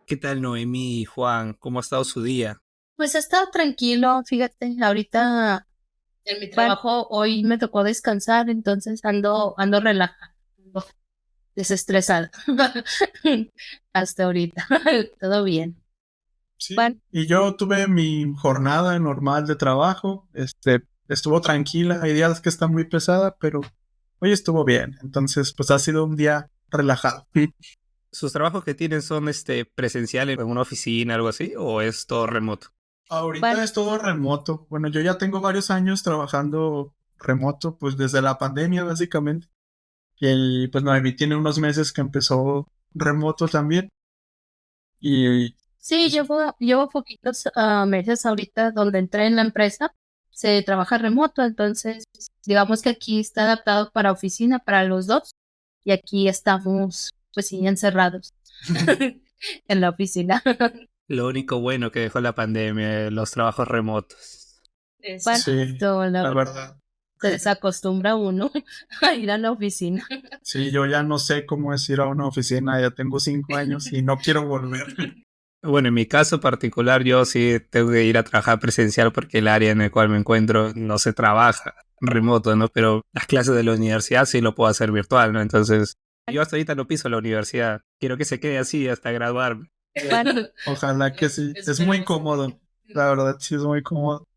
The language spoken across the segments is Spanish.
¿Qué tal, Noemí y Juan? ¿Cómo ha estado su día? Pues he estado tranquilo, fíjate, ahorita en mi trabajo hoy me tocó descansar, entonces ando relajada, ando desestresada. Hasta ahorita, todo bien. Sí, y yo tuve mi jornada normal de trabajo, estuvo tranquila, hay días que está muy pesada, pero hoy estuvo bien, entonces pues ha sido un día relajado. ¿Sus trabajos que tienen son presenciales en una oficina, algo así, o es todo remoto? Ahorita es todo remoto, bueno, yo ya tengo varios años trabajando remoto, pues desde la pandemia básicamente, y pues Noemí tiene unos meses que empezó remoto también, y Sí, pues, llevo poquitos meses ahorita donde entré en la empresa, se trabaja remoto, entonces digamos que aquí está adaptado para oficina, para los dos, y aquí estamos pues sí encerrados en la oficina. Lo único bueno que dejó la pandemia, los trabajos remotos. sí, Exacto, la verdad. se desacostumbra uno a ir a la oficina. Sí, yo ya no sé cómo es ir a una oficina, ya tengo 5 años y no quiero volver. Bueno, en mi caso particular, yo sí tengo que ir a trabajar presencial porque el área en el cual me encuentro no se trabaja remoto, ¿no? Pero las clases de la universidad sí lo puedo hacer virtual, ¿no? Entonces, yo hasta ahorita no piso la universidad. Quiero que se quede así hasta graduarme. Ojalá que sí. Es muy cómodo, la verdad, sí es muy cómodo.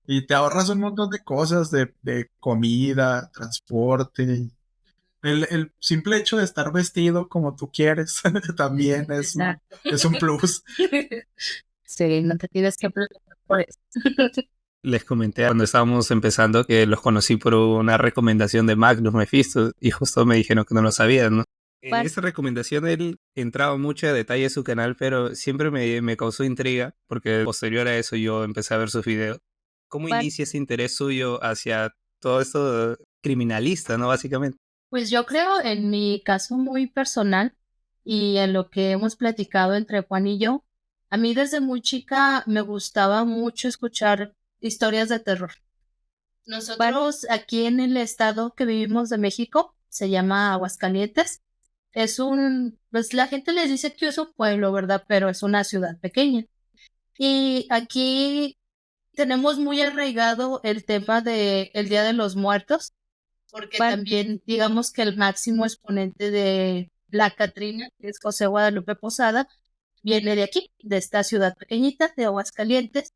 Y te ahorras un montón de cosas, de comida, transporte. El simple hecho de estar vestido como tú quieres también Exacto. es un plus. Sí, no te tienes que preocupar por eso. Les comenté cuando estábamos empezando que los conocí por una recomendación de Magnus Mephisto y justo me dijeron que no lo sabían, ¿no? En esa recomendación él entraba mucho a detalle de su canal, pero siempre me causó intriga porque posterior a eso yo empecé a ver sus videos. ¿Cómo inicia ese interés suyo hacia todo esto criminalista, ¿no? Básicamente. Pues yo creo en mi caso muy personal y en lo que hemos platicado entre Juan y yo, a mí desde muy chica me gustaba mucho escuchar historias de terror. Nosotros aquí en el estado que vivimos de México, se llama Aguascalientes, pues la gente les dice que es un pueblo, ¿verdad? Pero es una ciudad pequeña. Y aquí tenemos muy arraigado el tema de el Día de los Muertos, porque también digamos que el máximo exponente de la Catrina, que es José Guadalupe Posada, viene de aquí, de esta ciudad pequeñita, de Aguascalientes,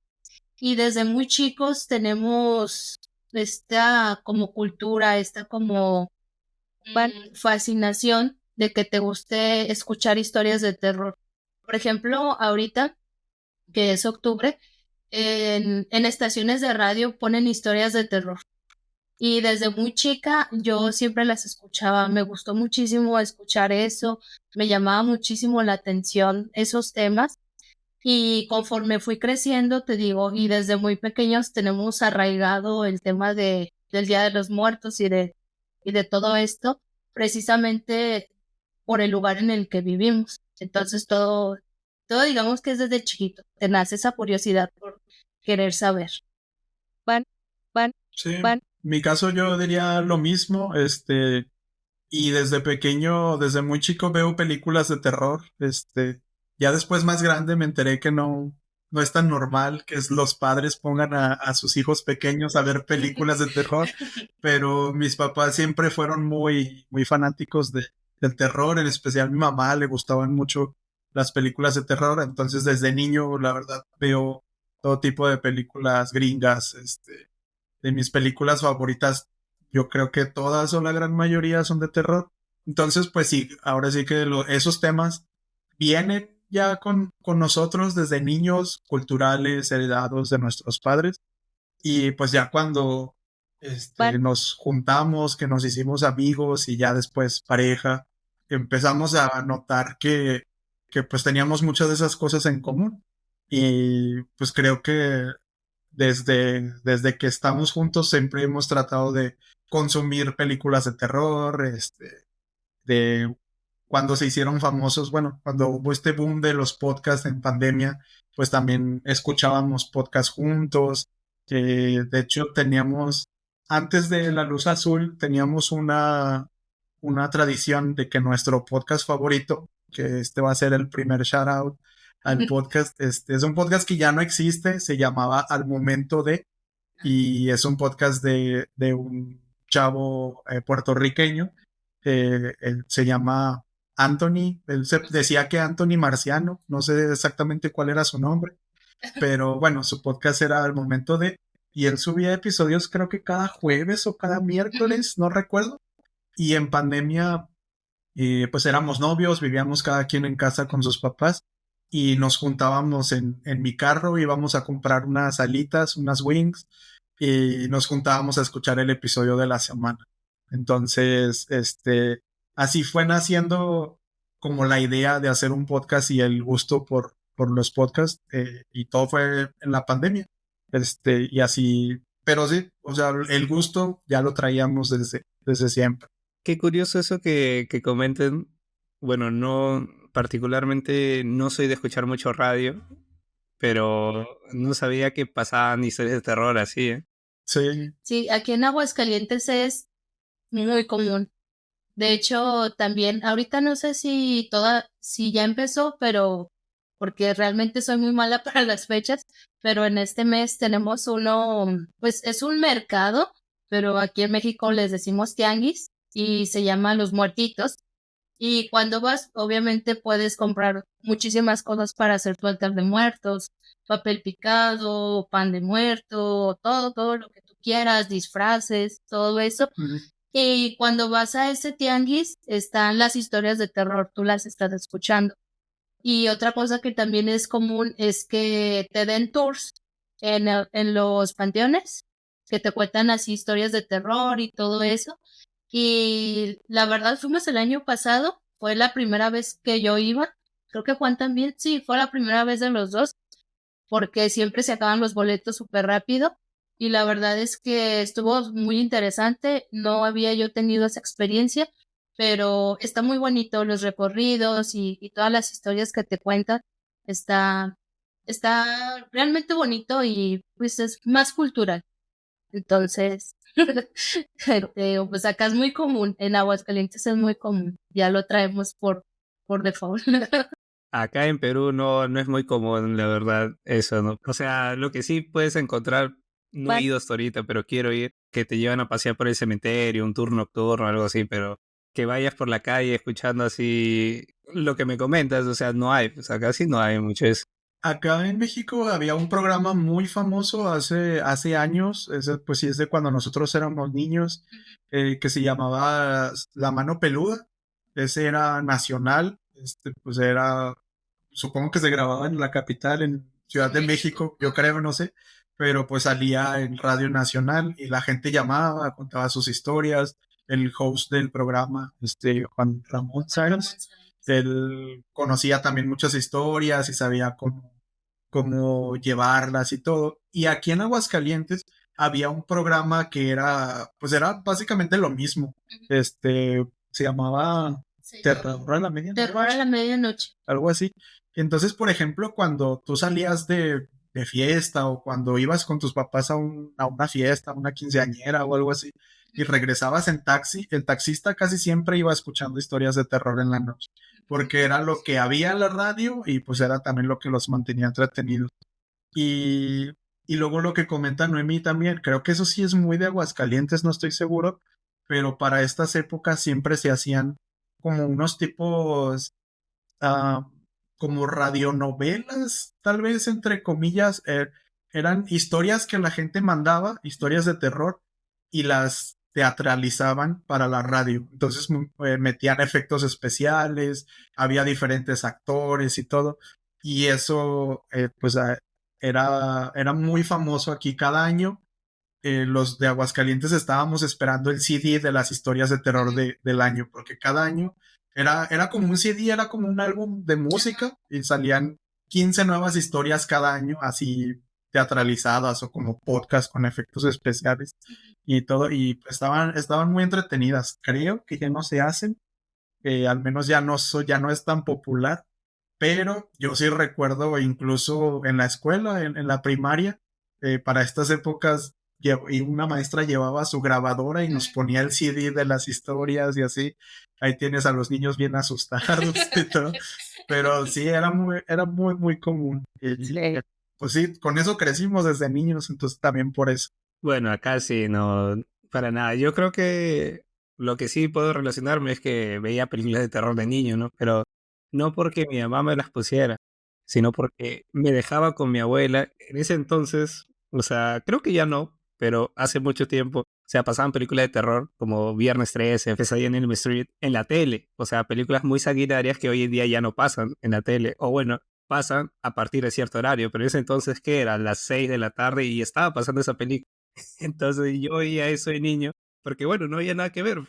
y desde muy chicos tenemos esta como cultura, esta como fascinación de que te guste escuchar historias de terror. Por ejemplo, ahorita, que es octubre, en estaciones de radio ponen historias de terror. Y desde muy chica yo siempre las escuchaba, me gustó muchísimo escuchar eso, me llamaba muchísimo la atención esos temas y conforme fui creciendo, te digo, y desde muy pequeños tenemos arraigado el tema del Día de los Muertos y de todo esto, precisamente por el lugar en el que vivimos. Entonces todo digamos que es desde chiquito, te nace esa curiosidad por querer saber. Sí, en mi caso yo diría lo mismo, y desde pequeño, desde muy chico veo películas de terror, ya después más grande me enteré que no es tan normal que los padres pongan a sus hijos pequeños a ver películas de terror, pero mis papás siempre fueron muy fanáticos del terror, en especial mi mamá le gustaban mucho las películas de terror, entonces desde niño la verdad veo todo tipo de películas gringas, de mis películas favoritas, yo creo que todas o la gran mayoría son de terror. Entonces, pues sí, ahora sí que esos temas vienen ya con nosotros desde niños, culturales, heredados de nuestros padres. Y pues ya cuando nos juntamos, que nos hicimos amigos y ya después pareja, empezamos a notar que pues teníamos muchas de esas cosas en común. Y pues creo que desde que estamos juntos siempre hemos tratado de consumir películas de terror, de cuando se hicieron famosos, bueno, cuando hubo este boom de los podcasts en pandemia, pues también escuchábamos podcasts juntos, que de hecho teníamos, antes de La Luz Azul, teníamos una tradición de que nuestro podcast favorito, que este va a ser el primer shout out, al podcast. Es un podcast que ya no existe, se llamaba Al Momento de, y es un podcast de un chavo puertorriqueño. Él se llama Anthony, él se decía que Anthony Marciano, no sé exactamente cuál era su nombre, pero bueno, su podcast era Al Momento de, y él subía episodios creo que cada jueves o cada miércoles, no recuerdo, y en pandemia pues éramos novios, vivíamos cada quien en casa con sus papás y nos juntábamos en mi carro, íbamos a comprar unas alitas, unas wings y nos juntábamos a escuchar el episodio de la semana. Entonces, así fue naciendo como la idea de hacer un podcast y el gusto por los podcasts y todo fue en la pandemia. Y así, pero sí, o sea, el gusto ya lo traíamos desde siempre. Qué curioso eso que comenten. Bueno, no, particularmente no soy de escuchar mucho radio, pero no sabía que pasaban historias de terror así, ¿eh? Sí. Sí, aquí en Aguascalientes es muy común. De hecho, también, ahorita no sé si ya empezó, pero porque realmente soy muy mala para las fechas, pero en este mes tenemos uno, pues es un mercado, pero aquí en México les decimos tianguis y se llama Los Muertitos. Y cuando vas, obviamente puedes comprar muchísimas cosas para hacer tu altar de muertos, papel picado, pan de muerto, todo lo que tú quieras, disfraces, todo eso. Y cuando vas a ese tianguis, están las historias de terror, tú las estás escuchando. Y otra cosa que también es común es que te den tours en los panteones, que te cuentan así historias de terror y todo eso. Y la verdad, fuimos el año pasado, fue la primera vez que yo iba. Creo que Juan también, sí, fue la primera vez de los dos, porque siempre se acaban los boletos súper rápido. Y la verdad es que estuvo muy interesante. No había yo tenido esa experiencia, pero está muy bonito los recorridos y todas las historias que te cuentan. Está, está realmente bonito y pues es más cultural. Entonces, pues acá es muy común, en Aguascalientes es muy común, ya lo traemos por default. Acá en Perú no es muy común, la verdad, eso, ¿no? O sea, lo que sí puedes encontrar, no he ido hasta ahorita, pero quiero ir, que te llevan a pasear por el cementerio, un tour nocturno, algo así, pero que vayas por la calle escuchando así lo que me comentas, o sea, no hay, pues acá sí no hay mucho eso. Acá en México había un programa muy famoso hace años, pues sí, es de cuando nosotros éramos niños, que se llamaba La Mano Peluda. Ese era nacional, pues era, supongo que se grababa en la capital, en Ciudad de México, yo creo, no sé, pero pues salía en Radio Nacional y la gente llamaba, contaba sus historias. El host del programa, Juan Ramón Sáenz, él conocía también muchas historias y sabía cómo llevarlas y todo. Y aquí en Aguascalientes había un programa que pues era básicamente lo mismo. Se llamaba Terror a la Medianoche. Terror a la medianoche. Algo así. Entonces, por ejemplo, cuando tú salías de fiesta o cuando ibas con tus papás a una fiesta, a una quinceañera o algo así, y regresabas en taxi, el taxista casi siempre iba escuchando historias de terror en la noche, porque era lo que había en la radio y pues era también lo que los mantenía entretenidos. Y, y luego lo que comenta Noemí también, creo que eso sí es muy de Aguascalientes, no estoy seguro, pero para estas épocas siempre se hacían como unos tipos ah, como radionovelas, tal vez entre comillas, eran historias que la gente mandaba, historias de terror, y las teatralizaban para la radio. Entonces metían efectos especiales, había diferentes actores y todo, y eso pues era muy famoso aquí cada año. Los de Aguascalientes estábamos esperando el CD de las historias de terror del año, porque cada año era como un CD, era como un álbum de música y salían 15 nuevas historias cada año, así teatralizadas o como podcast con efectos especiales y todo, y estaban muy entretenidas. Creo que ya no se hacen, al menos ya no es tan popular, pero yo sí recuerdo incluso en la escuela, en la primaria, para estas épocas y una maestra llevaba su grabadora y nos ponía el CD de las historias y así. Ahí tienes a los niños bien asustados y todo. Pero sí, era muy, muy común. Pues sí, con eso crecimos desde niños, entonces también por eso. Bueno, acá sí, no, para nada. Yo creo que lo que sí puedo relacionarme es que veía películas de terror de niño, ¿no? Pero no porque mi mamá me las pusiera, sino porque me dejaba con mi abuela. En ese entonces, o sea, creo que ya no, pero hace mucho tiempo, o sea, pasaban películas de terror como Viernes 13, Pesadilla en Elm Street, en la tele. O sea, películas muy sanguinarias que hoy en día ya no pasan en la tele. O bueno, pasan a partir de cierto horario, pero en ese entonces, ¿qué era? Las 6 de la tarde y estaba pasando esa película. Entonces yo oía eso de niño, porque bueno, no había nada que ver.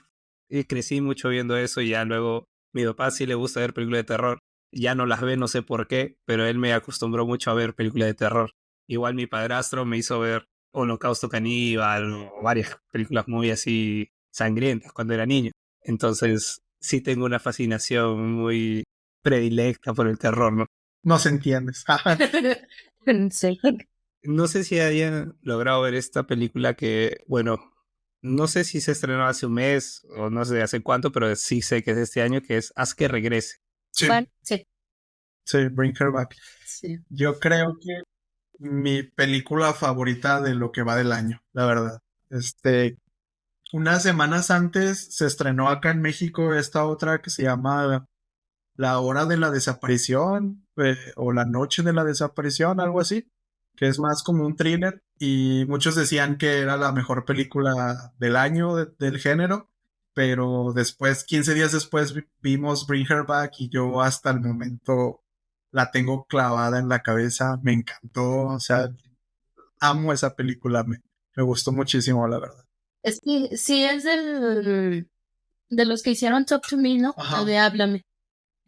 Y crecí mucho viendo eso y ya luego mi papá sí le gusta ver películas de terror. Ya no las ve, no sé por qué, pero él me acostumbró mucho a ver películas de terror. Igual mi padrastro me hizo ver Holocausto Caníbal o varias películas muy así sangrientas cuando era niño. Entonces sí tengo una fascinación muy predilecta por el terror, ¿no? No se entiendes. Sí. No sé si hayan logrado ver esta película que, bueno, no sé si se estrenó hace un mes o no sé hace cuánto, pero sí sé que es este año, que es Haz que regrese. Sí, Sí. sí, Bring Her Back. Sí. Yo creo que mi película favorita de lo que va del año, la verdad. Unas semanas antes se estrenó acá en México esta otra que se llama La Hora de la Desaparición, o La Noche de la Desaparición, algo así, que es más como un thriller y muchos decían que era la mejor película del año del género, pero después, 15 días después vimos Bring Her Back y yo hasta el momento la tengo clavada en la cabeza, me encantó, o sea, amo esa película, me gustó muchísimo, la verdad. Es que sí es de los que hicieron Talk to Me, ¿no? Ajá. De Háblame.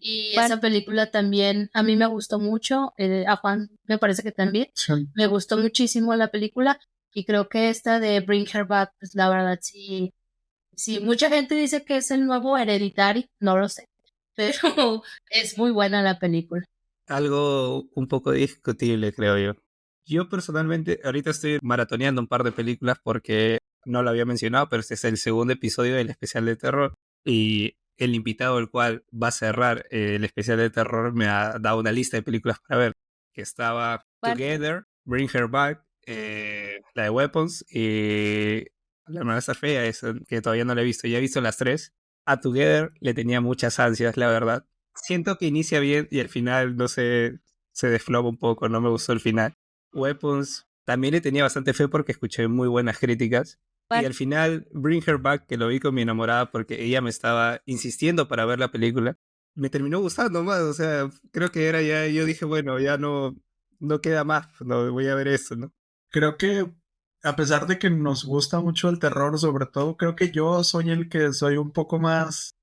Y esa película también a mí me gustó mucho, a Juan me parece que también. Sí. Me gustó muchísimo la película y creo que esta de Bring Her Back, pues la verdad sí, sí, mucha gente dice que es el nuevo Hereditary, no lo sé, pero es muy buena la película. Algo un poco discutible, creo yo. Yo personalmente ahorita estoy maratoneando un par de películas porque no lo había mencionado, pero este es el segundo episodio del especial de terror y el invitado el cual va a cerrar el especial de terror me ha dado una lista de películas para ver, que estaba Together, Bring Her Back, la de Weapons y La hermanastra fea, esa, que todavía no la he visto, ya he visto las tres. A Together le tenía muchas ansias, la verdad. Siento que inicia bien y al final, no sé, se desploma un poco, no me gustó el final. Weapons también le tenía bastante fe porque escuché muy buenas críticas. Y al final, Bring Her Back, que lo vi con mi enamorada porque ella me estaba insistiendo para ver la película, me terminó gustando más. O sea, creo que era ya, yo dije, bueno, ya no, no queda más, no voy a ver esto, ¿no? Creo que a pesar de que nos gusta mucho el terror, sobre todo, creo que yo soy el que soy un poco más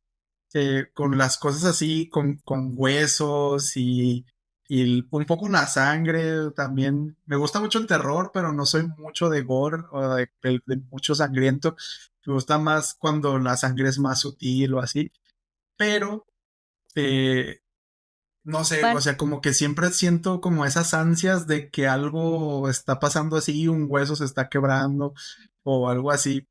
con las cosas así, con huesos y un poco la sangre también. Me gusta mucho el terror, pero no soy mucho de gore o de mucho sangriento. Me gusta más cuando la sangre es más sutil o así. Pero eh, no sé, o sea, como que siempre siento como esas ansias de que algo está pasando así, un hueso se está quebrando o algo así.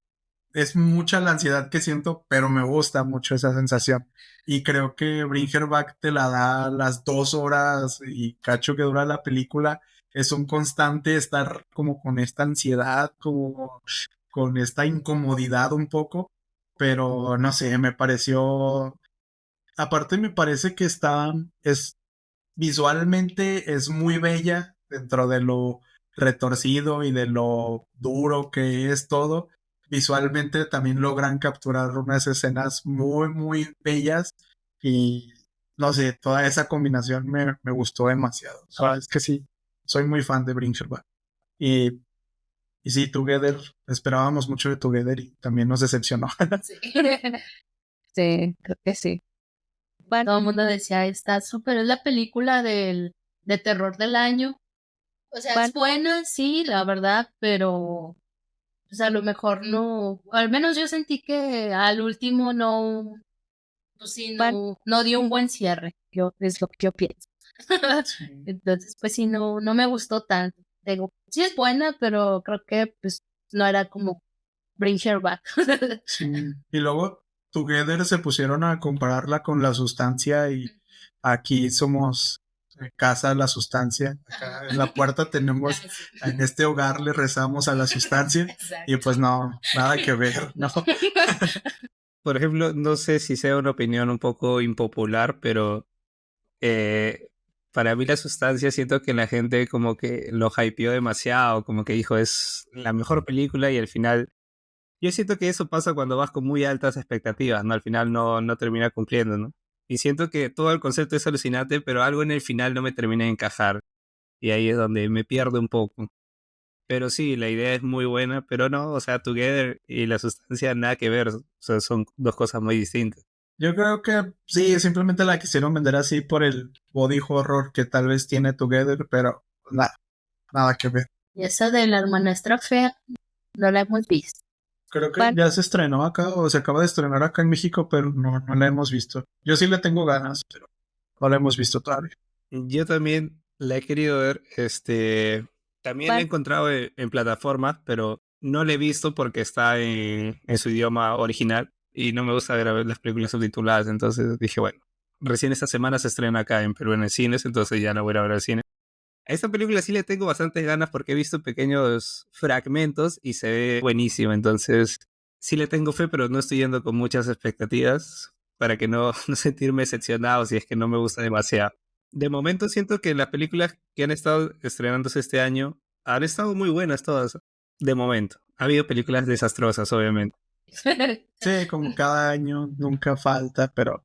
Es mucha la ansiedad que siento, pero me gusta mucho esa sensación. Y creo que Bring Her Back te la da las 2 horas y cacho que dura la película. Es un constante estar como con esta ansiedad, como con esta incomodidad un poco. Pero no sé, me pareció. Aparte, me parece que visualmente es muy bella dentro de lo retorcido y de lo duro que es todo. Visualmente también logran capturar unas escenas muy, muy bellas y no sé, toda esa combinación me gustó demasiado. Es que sí, soy muy fan de Bring Her Back. Y, y sí, Together, esperábamos mucho de Together y también nos decepcionó. Sí. Sí, creo que sí. Todo el mundo decía, está súper, es la película de terror del año. O sea, es buena, sí, la verdad, pero pues a lo mejor no, al menos yo sentí que al último no, pues sí, no dio un buen cierre. Es lo que yo pienso. Sí. Entonces, pues sí, no me gustó tanto. Digo, sí es buena, pero creo que pues no era como bring her back. Sí. Y luego Together se pusieron a compararla con La Sustancia y aquí somos casa La Sustancia. Acá en la puerta tenemos, en este hogar le rezamos a La Sustancia. Y pues no, nada que ver, ¿no? Por ejemplo, no sé si sea una opinión un poco impopular, pero para mí La Sustancia siento que la gente como que lo hypeó demasiado, como que dijo es la mejor película y al final yo siento que eso pasa cuando vas con muy altas expectativas, ¿no? Al final no termina cumpliendo, ¿no? Y siento que todo el concepto es alucinante, pero algo en el final no me termina de encajar. Y ahí es donde me pierdo un poco. Pero sí, la idea es muy buena, pero no, o sea, Together y La Sustancia nada que ver, o sea, son dos cosas muy distintas. Yo creo que sí, simplemente la quisieron vender así por el body horror que tal vez tiene Together, pero nada que ver. Y esa de la hermanastra fea no la hemos visto. Creo que ya se estrenó acá o se acaba de estrenar acá en México, pero no la hemos visto. Yo sí le tengo ganas, pero no la hemos visto todavía. Yo también la he querido ver, también la he encontrado en plataformas, pero no la he visto porque está en su idioma original y no me gusta ver a ver las películas subtituladas, entonces dije, bueno, recién esta semana se estrena acá en Perú en el cines, entonces ya no voy a ir a ver al cine. A esta película sí le tengo bastantes ganas porque he visto pequeños fragmentos y se ve buenísimo, entonces sí le tengo fe, pero no estoy yendo con muchas expectativas para que no sentirme decepcionado si es que no me gusta demasiado. De momento siento que las películas que han estado estrenándose este año han estado muy buenas todas, de momento. Ha habido películas desastrosas, obviamente. Sí, como cada año, nunca falta, pero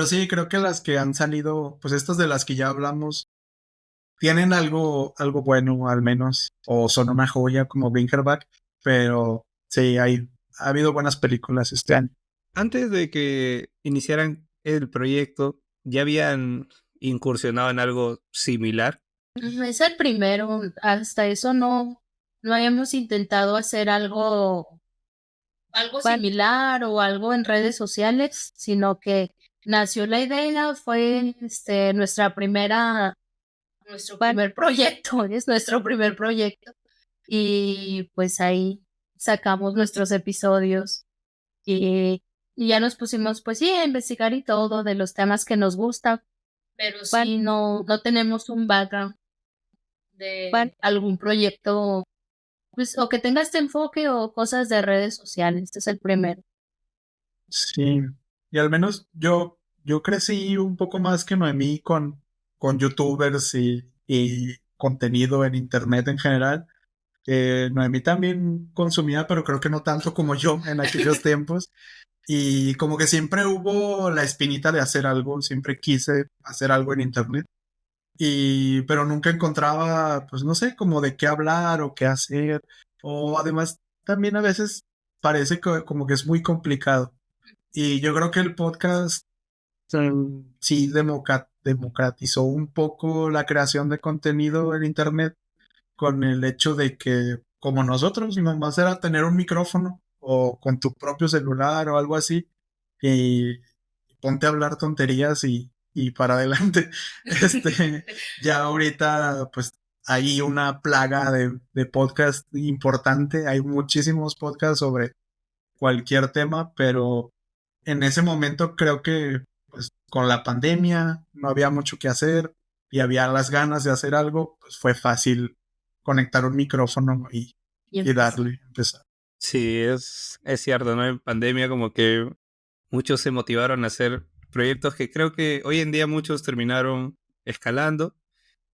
sí, creo que las que han salido, pues estas de las que ya hablamos, tienen algo bueno al menos, o son una joya como Brinkerback, pero sí, ha habido buenas películas este año. Antes de que iniciaran el proyecto, ¿ya habían incursionado en algo similar? Es el primero, hasta eso no habíamos intentado hacer algo similar o algo en redes sociales, sino que nació la idea, fue nuestro primer proyecto, es nuestro primer proyecto. Y pues ahí sacamos nuestros episodios y, y ya nos pusimos pues sí a investigar y todo de los temas que nos gustan, pero sí no tenemos un background de algún proyecto pues o que tenga este enfoque o cosas de redes sociales. Este es el primero. Sí, y al menos yo crecí un poco más que Noemí con youtubers y contenido en internet en general. Noemí también consumía, pero creo que no tanto como yo en aquellos tiempos. Y como que siempre hubo la espinita de hacer algo, siempre quise hacer algo en internet. Pero nunca encontraba, pues no sé, como de qué hablar o qué hacer. O además también a veces parece como que es muy complicado. Y yo creo que el podcast sí democratizó un poco la creación de contenido en internet con el hecho de que, como nosotros, nomás era tener un micrófono o con tu propio celular o algo así y ponte a hablar tonterías y para adelante. Ya ahorita, pues hay una plaga de podcast importante, hay muchísimos podcasts sobre cualquier tema, pero en ese momento creo que pues con la pandemia no había mucho que hacer y había las ganas de hacer algo, pues fue fácil conectar un micrófono y darle, empezar. Sí, es cierto, ¿no? En pandemia como que muchos se motivaron a hacer proyectos que creo que hoy en día muchos terminaron escalando,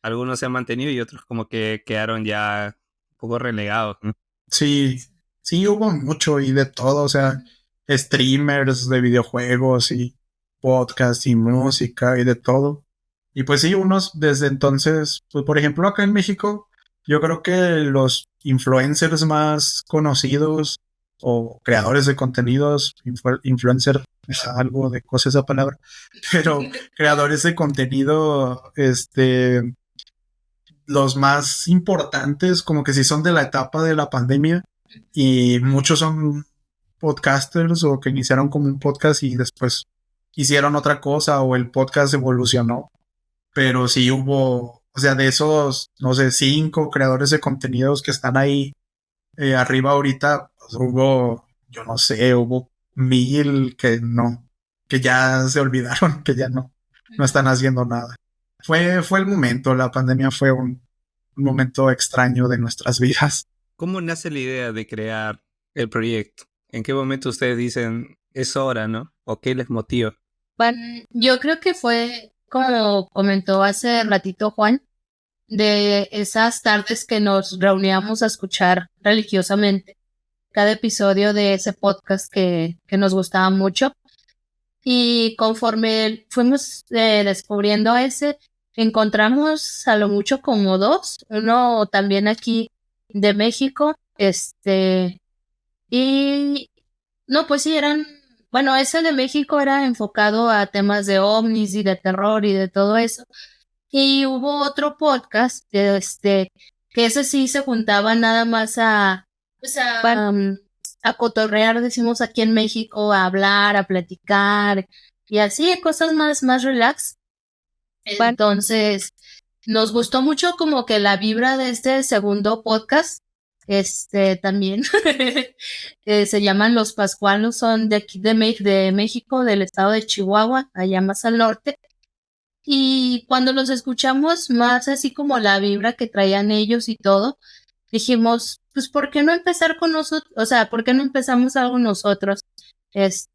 algunos se han mantenido y otros como que quedaron ya un poco relegados, ¿no? Sí, sí hubo mucho y de todo, o sea, streamers de videojuegos y podcast y música y de todo. Y pues sí, unos desde entonces, pues por ejemplo acá en México, yo creo que los influencers más conocidos o creadores de contenidos, influencer, es algo de cosa esa palabra, pero creadores de contenido, los más importantes, como que sí son de la etapa de la pandemia y muchos son podcasters o que iniciaron como un podcast y después hicieron otra cosa o el podcast evolucionó. Pero sí hubo, o sea, de esos, no sé, 5 creadores de contenidos que están ahí arriba ahorita pues, yo no sé, hubo 1000 que ya se olvidaron, que ya no están haciendo nada. Fue el momento, la pandemia fue un momento extraño de nuestras vidas. ¿Cómo nace la idea de crear el proyecto? ¿En qué momento ustedes dicen, es hora, ¿no? ¿O qué les motiva? Bueno, yo creo que fue, como comentó hace ratito Juan, de esas tardes que nos reuníamos a escuchar religiosamente cada episodio de ese podcast que nos gustaba mucho. Y conforme fuimos descubriendo ese, encontramos a lo mucho como dos, uno también aquí de México, y no, pues sí, bueno, ese de México era enfocado a temas de ovnis y de terror y de todo eso. Y hubo otro podcast, que ese sí se juntaba nada más pues a cotorrear, decimos aquí en México, a hablar, a platicar y así, cosas más relax. Entonces, nos gustó mucho como que la vibra de este segundo podcast, también, se llaman Los Pascuanos, son de aquí de México, del estado de Chihuahua, allá más al norte. Y cuando los escuchamos más así como la vibra que traían ellos y todo, dijimos, pues, ¿por qué no empezar con nosotros? O sea, ¿por qué no empezamos algo nosotros? Pues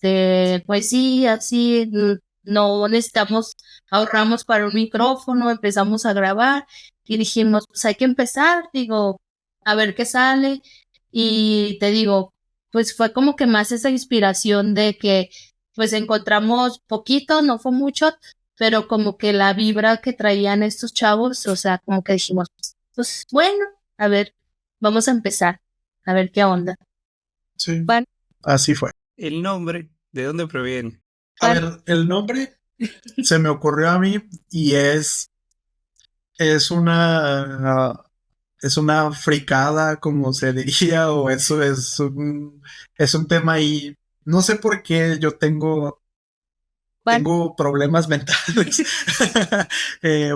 sí, así no necesitamos, ahorramos para un micrófono, empezamos a grabar y dijimos, pues hay que empezar, digo, a ver qué sale. Y te digo, pues fue como que más esa inspiración de que pues encontramos poquito, no fue mucho, pero como que la vibra que traían estos chavos, o sea, como que dijimos, pues bueno, a ver, vamos a empezar, a ver qué onda. Sí, así fue. ¿El nombre de dónde proviene? A ver, el nombre se me ocurrió a mí y es una fricada, como se diría, o eso es un tema ahí. No sé por qué yo tengo problemas mentales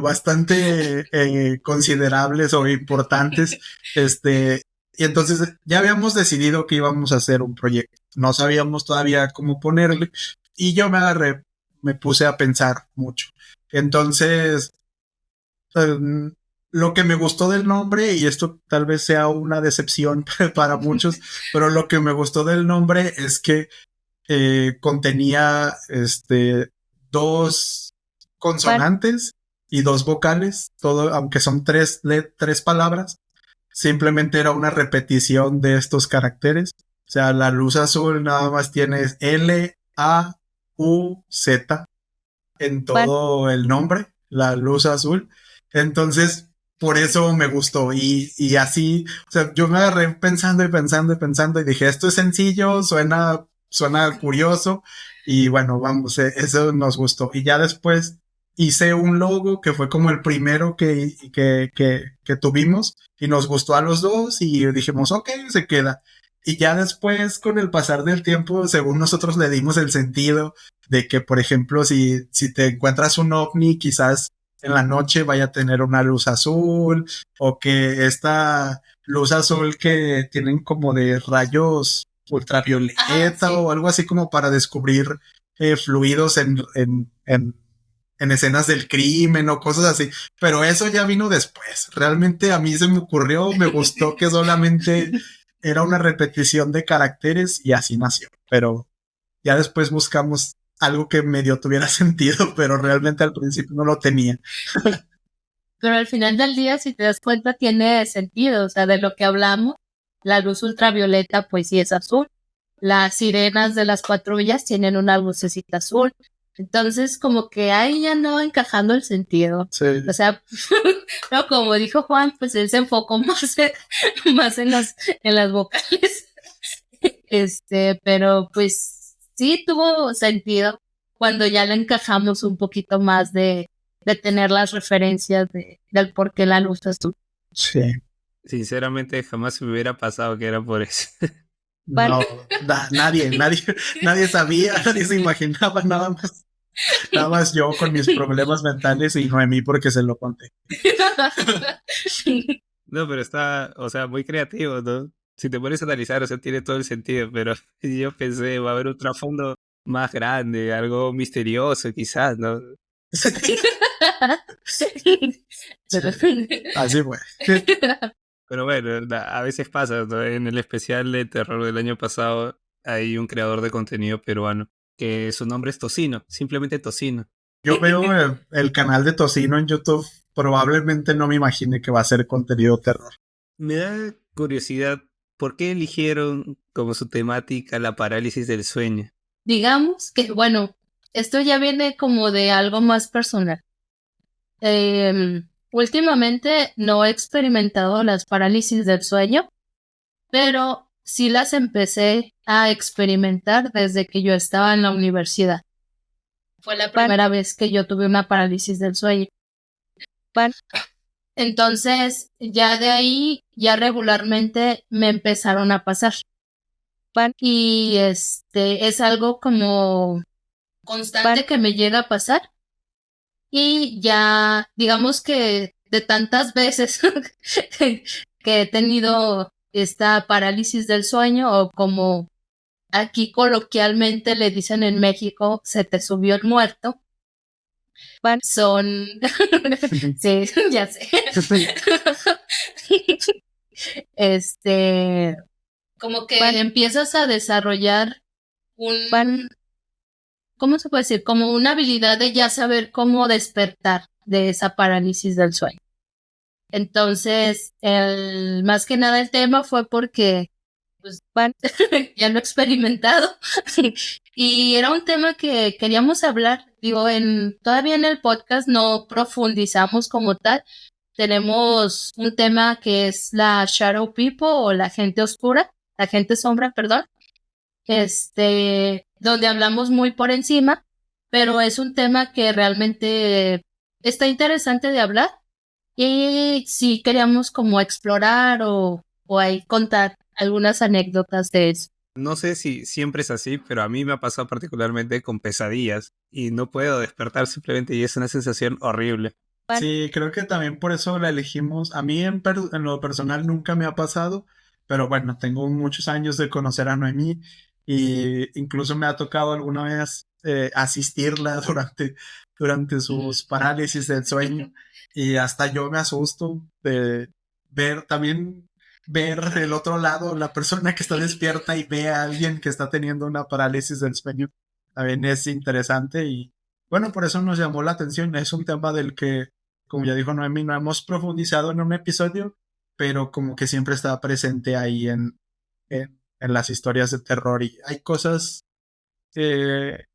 bastante considerables o importantes. Y entonces ya habíamos decidido que íbamos a hacer un proyecto. No sabíamos todavía cómo ponerle. Y yo me puse a pensar mucho. Entonces, lo que me gustó del nombre, y esto tal vez sea una decepción para muchos, pero lo que me gustó del nombre es que contenía 2 consonantes y 2 vocales, todo, aunque son 3 palabras, simplemente era una repetición de estos caracteres. O sea, la luz azul nada más tiene L-A-U-Z en todo el nombre, la luz azul. Entonces, por eso me gustó. Y así, o sea, yo me agarré pensando y dije, esto es sencillo, suena curioso. Y bueno, vamos, eso nos gustó. Y ya después hice un logo que fue como el primero que tuvimos y nos gustó a los dos y dijimos, ok, se queda. Y ya después, con el pasar del tiempo, según nosotros le dimos el sentido de que, por ejemplo, si te encuentras un ovni, quizás en la noche vaya a tener una luz azul, o que esta luz azul que tienen como de rayos ultravioleta sí. o algo así como para descubrir fluidos en escenas del crimen o cosas así. Pero eso ya vino después. Realmente a mí se me ocurrió, me gustó que solamente era una repetición de caracteres y así nació. Pero ya después buscamos algo que medio tuviera sentido, pero realmente al principio no lo tenía. Pero al final del día, si te das cuenta, tiene sentido, o sea, de lo que hablamos, la luz ultravioleta, pues sí es azul. Las sirenas de las patrullas tienen una lucecita azul. Entonces, como que ahí ya no encajando el sentido. Sí. O sea, no, como dijo Juan, pues él se enfocó más en las vocales. Pero pues sí tuvo sentido cuando ya le encajamos un poquito más de tener las referencias del por qué la luz azul. Sí. Sinceramente, jamás se me hubiera pasado que era por eso. No, nadie sabía, nadie se imaginaba, nada más yo con mis problemas mentales y Noemí porque se lo conté. No, pero está, o sea, muy creativo, ¿no? Si te pones a analizar, o sea, tiene todo el sentido, pero yo pensé, va a haber un trasfondo más grande, algo misterioso quizás, ¿no? Así fue. Pero bueno, a veces pasa, ¿no? En el especial de terror del año pasado hay un creador de contenido peruano que su nombre es Tocino, simplemente Tocino. Yo veo el canal de Tocino en YouTube. Probablemente no me imagine que va a ser contenido terror. Me da curiosidad, ¿por qué eligieron como su temática la parálisis del sueño? Digamos que, bueno, esto ya viene como de algo más personal. Últimamente no he experimentado las parálisis del sueño, pero sí las empecé a experimentar desde que yo estaba en la universidad. Fue la primera vez que yo tuve una parálisis del sueño. Entonces, ya de ahí, ya regularmente me empezaron a pasar. Y es algo como constante que me llega a pasar. Y ya, digamos que de tantas veces que he tenido esta parálisis del sueño, o como aquí coloquialmente le dicen en México, se te subió el muerto. Son... sí, ya sé. Como que empiezas a desarrollar ¿cómo se puede decir? Como una habilidad de ya saber cómo despertar de esa parálisis del sueño. Entonces, más que nada el tema fue porque pues, ya lo he experimentado y era un tema que queríamos hablar. Digo, todavía en el podcast no profundizamos como tal. Tenemos un tema que es la shadow people o la gente oscura, la gente sombra, perdón. Donde hablamos muy por encima, pero es un tema que realmente está interesante de hablar y sí queríamos como explorar o ahí contar algunas anécdotas de eso. No sé si siempre es así, pero a mí me ha pasado particularmente con pesadillas y no puedo despertar simplemente y es una sensación horrible. Sí, creo que también por eso la elegimos. A mí en lo personal nunca me ha pasado, pero bueno, tengo muchos años de conocer a Noemí y incluso me ha tocado alguna vez asistirla durante sus parálisis del sueño y hasta yo me asusto de ver del otro lado la persona que está despierta y ve a alguien que está teniendo una parálisis del sueño. También es interesante y bueno, por eso nos llamó la atención. Es un tema del que, como ya dijo Noemi, no hemos profundizado en un episodio, pero como que siempre está presente ahí en las historias de terror. Y hay cosas que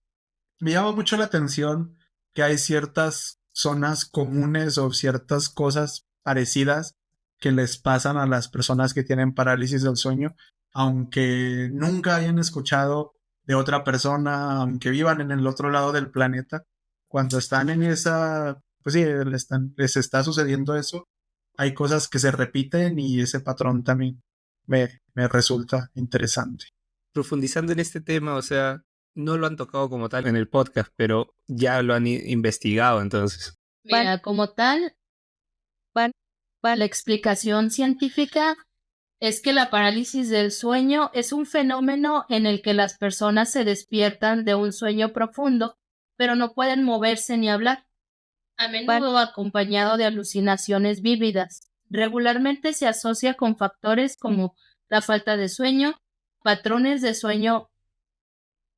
me llama mucho la atención, que hay ciertas zonas comunes o ciertas cosas parecidas que les pasan a las personas que tienen parálisis del sueño, aunque nunca hayan escuchado de otra persona, aunque vivan en el otro lado del planeta. Cuando están en esa, pues sí, les está sucediendo eso, hay cosas que se repiten y ese patrón también me resulta interesante. Profundizando en este tema, o sea, no lo han tocado como tal en el podcast, pero ya lo han investigado entonces. Mira, como tal, la explicación científica es que la parálisis del sueño es un fenómeno en el que las personas se despiertan de un sueño profundo, pero no pueden moverse ni hablar, a menudo acompañado de alucinaciones vívidas. Regularmente se asocia con factores como la falta de sueño, patrones de sueño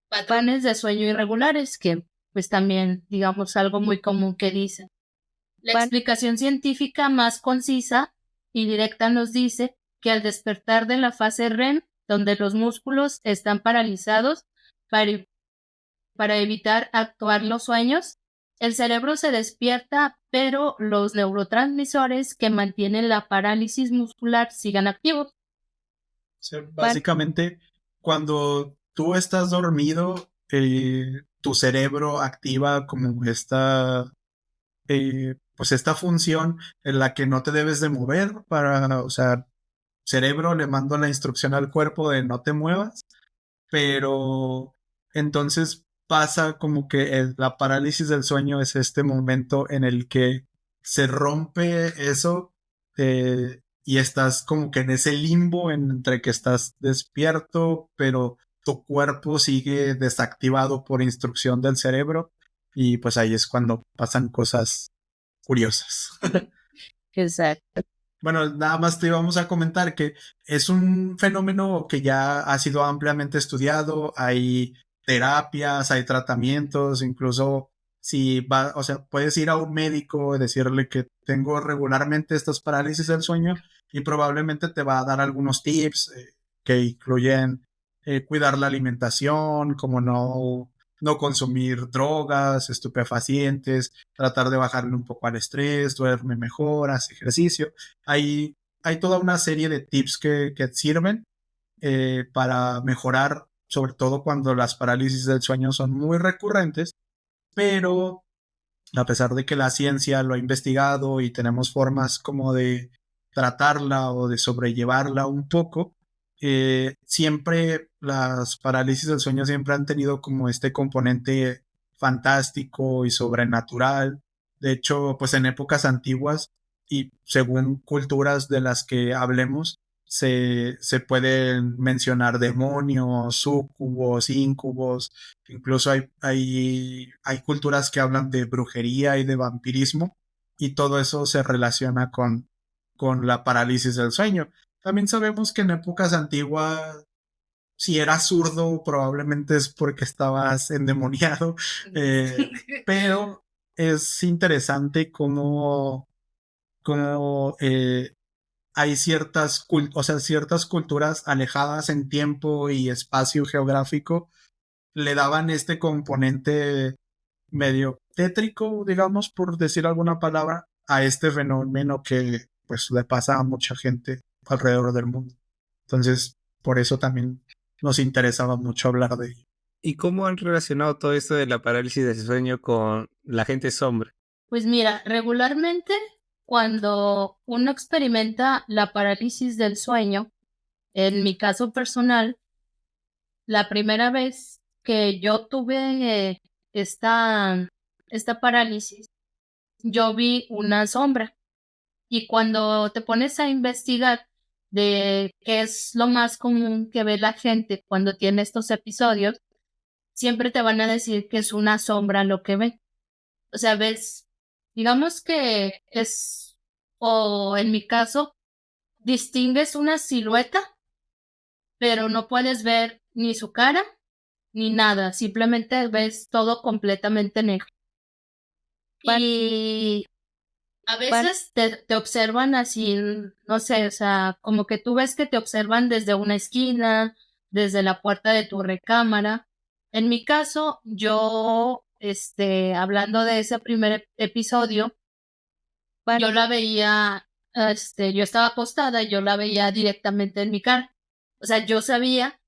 irregulares, que pues también, digamos, algo muy común que dicen. La explicación científica más concisa y directa nos dice que al despertar de la fase REM, donde los músculos están paralizados para evitar actuar los sueños, el cerebro se despierta, pero los neurotransmisores que mantienen la parálisis muscular sigan activos. O sea, básicamente, cuando tú estás dormido, tu cerebro activa como pues esta función en la que no te debes de mover o sea, cerebro le manda la instrucción al cuerpo de no te muevas, pero entonces pasa como que la parálisis del sueño es este momento en el que se rompe eso y estás como que en ese limbo entre que estás despierto, pero tu cuerpo sigue desactivado por instrucción del cerebro y pues ahí es cuando pasan cosas curiosas. Exacto. Bueno, nada más te íbamos a comentar que es un fenómeno que ya ha sido ampliamente estudiado, hay terapias, hay tratamientos, incluso si va, o sea, puedes ir a un médico y decirle que tengo regularmente estas parálisis del sueño y probablemente te va a dar algunos tips que incluyen cuidar la alimentación, como no consumir drogas, estupefacientes, tratar de bajarle un poco al estrés, duerme mejor, haz ejercicio. Hay toda una serie de tips que sirven para mejorar, sobre todo cuando las parálisis del sueño son muy recurrentes, pero a pesar de que la ciencia lo ha investigado y tenemos formas como de tratarla o de sobrellevarla un poco, siempre las parálisis del sueño siempre han tenido como este componente fantástico y sobrenatural. De hecho, pues en épocas antiguas y según culturas de las que hablemos, se pueden mencionar demonios, súcubos, íncubos. Incluso hay culturas que hablan de brujería y de vampirismo y todo eso se relaciona con la parálisis del sueño. También sabemos que en épocas antiguas, si eras zurdo, probablemente es porque estabas endemoniado, pero es interesante cómo hay ciertas culturas alejadas en tiempo y espacio geográfico le daban este componente medio tétrico, digamos, por decir alguna palabra, a este fenómeno que pues le pasa a mucha gente alrededor del mundo. Entonces, por eso también nos interesaba mucho hablar de ello. ¿Y cómo han relacionado todo esto de la parálisis del sueño con la gente sombra? Pues mira, regularmente cuando uno experimenta la parálisis del sueño, en mi caso personal, la primera vez que yo tuve esta parálisis, yo vi una sombra. Y cuando te pones a investigar de qué es lo más común que ve la gente cuando tiene estos episodios, siempre te van a decir que es una sombra lo que ve. O sea, ves, digamos que es, o en mi caso, distingues una silueta, pero no puedes ver ni su cara ni nada, simplemente ves todo completamente negro. Y a veces te observan así, no sé, o sea, como que tú ves que te observan desde una esquina, desde la puerta de tu recámara. En mi caso, yo, hablando de ese primer episodio, yo la veía, yo estaba acostada y yo la veía directamente en mi cara. O sea, yo sabía,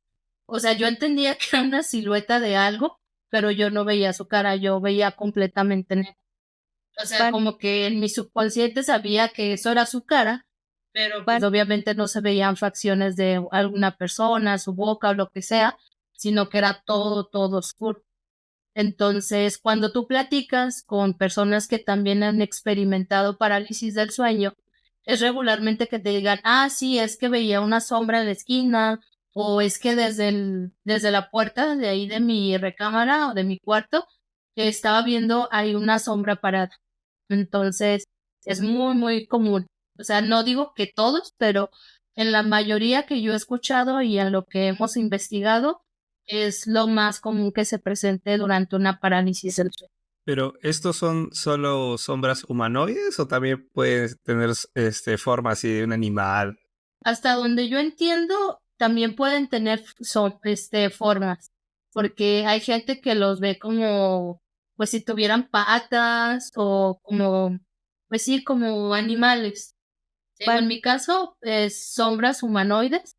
o sea, yo entendía que era una silueta de algo, pero yo no veía su cara, yo veía completamente negra. O sea, como que en mi subconsciente sabía que eso era su cara, pero pues obviamente no se veían facciones de alguna persona, su boca o lo que sea, sino que era todo oscuro. Entonces, cuando tú platicas con personas que también han experimentado parálisis del sueño, es regularmente que te digan, ah, sí, es que veía una sombra en la esquina, o es que desde la puerta de ahí de mi recámara o de mi cuarto, estaba viendo ahí una sombra parada. Entonces, es muy común. O sea, no digo que todos, pero en la mayoría que yo he escuchado y en lo que hemos investigado, es lo más común que se presente durante una parálisis del sueño. ¿Pero estos son solo sombras humanoides o también pueden tener forma así de un animal? Hasta donde yo entiendo, también pueden tener formas, porque hay gente que los ve como, pues si tuvieran patas o como, pues sí, como animales. En mi caso, es sombras humanoides,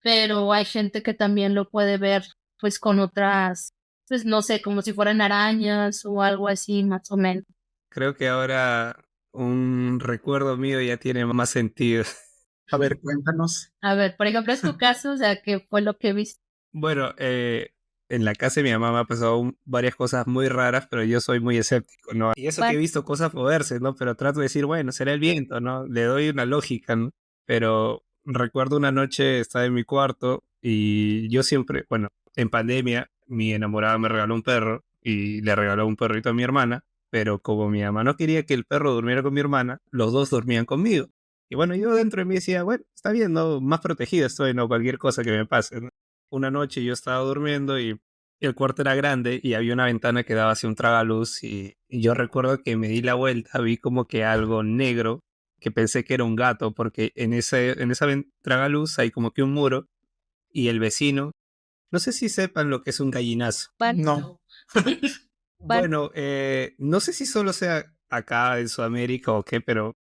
pero hay gente que también lo puede ver, pues con otras, pues no sé, como si fueran arañas o algo así, más o menos. Creo que ahora un recuerdo mío ya tiene más sentido. A ver, cuéntanos. A ver, por ejemplo, es tu caso, o sea, ¿qué fue lo que viste? Bueno, en la casa de mi mamá me ha pasado varias cosas muy raras, pero yo soy muy escéptico, ¿no? Y eso que he visto cosas moverse, ¿no? Pero trato de decir, bueno, será el viento, ¿no? Le doy una lógica, ¿no? pero recuerdo una noche estaba en mi cuarto y yo siempre, bueno, en pandemia mi enamorada me regaló un perro y le regaló un perrito a mi hermana, pero como mi mamá no quería que el perro durmiera con mi hermana, los dos dormían conmigo. Y bueno, yo dentro de mí decía, bueno, está bien, ¿no? Más protegido estoy, ¿no? Cualquier cosa que me pase, ¿no? Una noche yo estaba durmiendo y el cuarto era grande y había una ventana que daba hacia un tragaluz y yo recuerdo que me di la vuelta, vi como que algo negro que pensé que era un gato porque en esa tragaluz hay como que un muro y el vecino, no sé si sepan lo que es un gallinazo. No. Bueno, no sé si solo sea acá en Sudamérica o qué, pero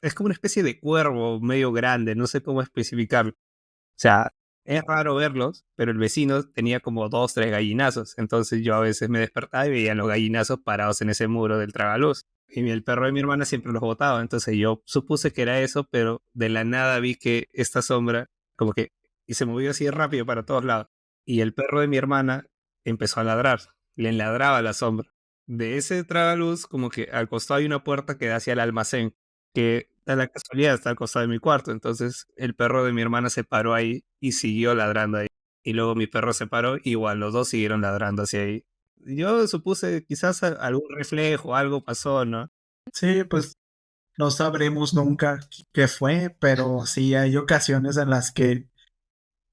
es como una especie de cuervo medio grande, no sé cómo especificarlo. O sea, es raro verlos, pero el vecino tenía como dos, tres gallinazos. Entonces yo a veces me despertaba y veía los gallinazos parados en ese muro del tragaluz. Y el perro de mi hermana siempre los botaba. Entonces yo supuse que era eso, pero de la nada vi que esta sombra, como que, y se movió así rápido para todos lados. Y el perro de mi hermana empezó a ladrar. Le ladraba a la sombra. De ese tragaluz, como que al costado hay una puerta que da hacia el almacén que a la casualidad está al costado de mi cuarto. Entonces el perro de mi hermana se paró ahí y siguió ladrando ahí. Y luego mi perro se paró, igual los dos siguieron ladrando hacia ahí. Yo supuse quizás algún reflejo, algo pasó, ¿no? Sí, pues no sabremos nunca qué fue, pero sí hay ocasiones en las que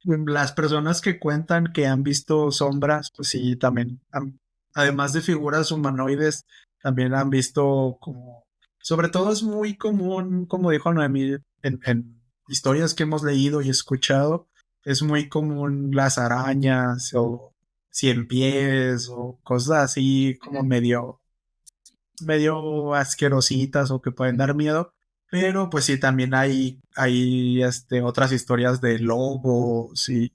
las personas que cuentan que han visto sombras, pues sí, también, además de figuras humanoides, también han visto como, sobre todo es muy común, como dijo Noemí, en historias que hemos leído y escuchado, es muy común las arañas o cien pies o cosas así como medio asquerositas o que pueden dar miedo. Pero pues sí, también hay otras historias de lobos y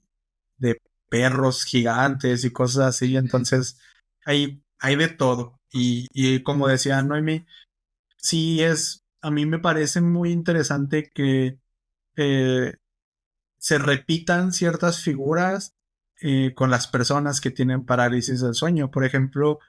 de perros gigantes y cosas así. Entonces, hay de todo. Y como decía Noemi, sí a mí me parece muy interesante que eh, se repitan ciertas figuras con las personas que tienen parálisis del sueño. Por ejemplo,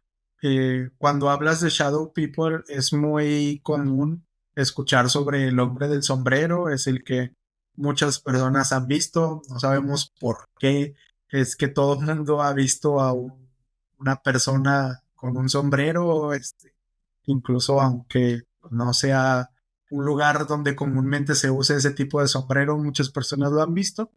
cuando hablas de Shadow People es muy común escuchar sobre el hombre del sombrero, es el que muchas personas han visto, no sabemos por qué, es que todo el mundo ha visto a una persona con un sombrero, incluso aunque no sea un lugar donde comúnmente se usa ese tipo de sombrero, muchas personas lo han visto.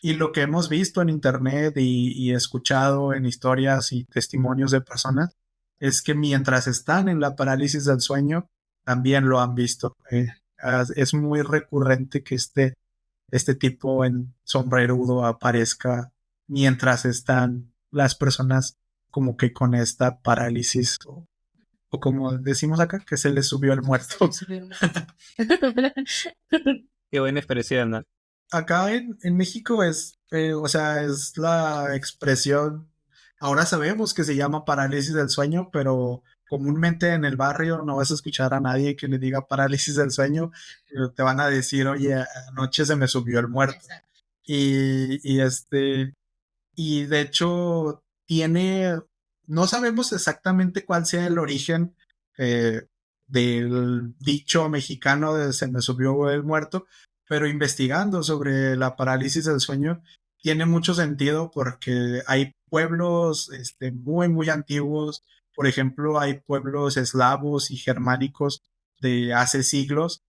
Y lo que hemos visto en internet y escuchado en historias y testimonios de personas es que mientras están en la parálisis del sueño, también lo han visto. Es muy recurrente que este tipo en sombrerudo aparezca mientras están las personas como que con esta parálisis o como decimos acá, que se le subió el muerto. Qué buena expresión, ¿no? Acá en México o sea, es la expresión, ahora sabemos que se llama parálisis del sueño, pero comúnmente en el barrio no vas a escuchar a nadie que le diga parálisis del sueño, te van a decir, oye, anoche se me subió el muerto. Y de hecho no sabemos exactamente cuál sea el origen eh, del dicho mexicano de se me subió el muerto, pero investigando sobre la parálisis del sueño tiene mucho sentido porque hay pueblos muy, muy antiguos. Por ejemplo, hay pueblos eslavos y germánicos de hace siglos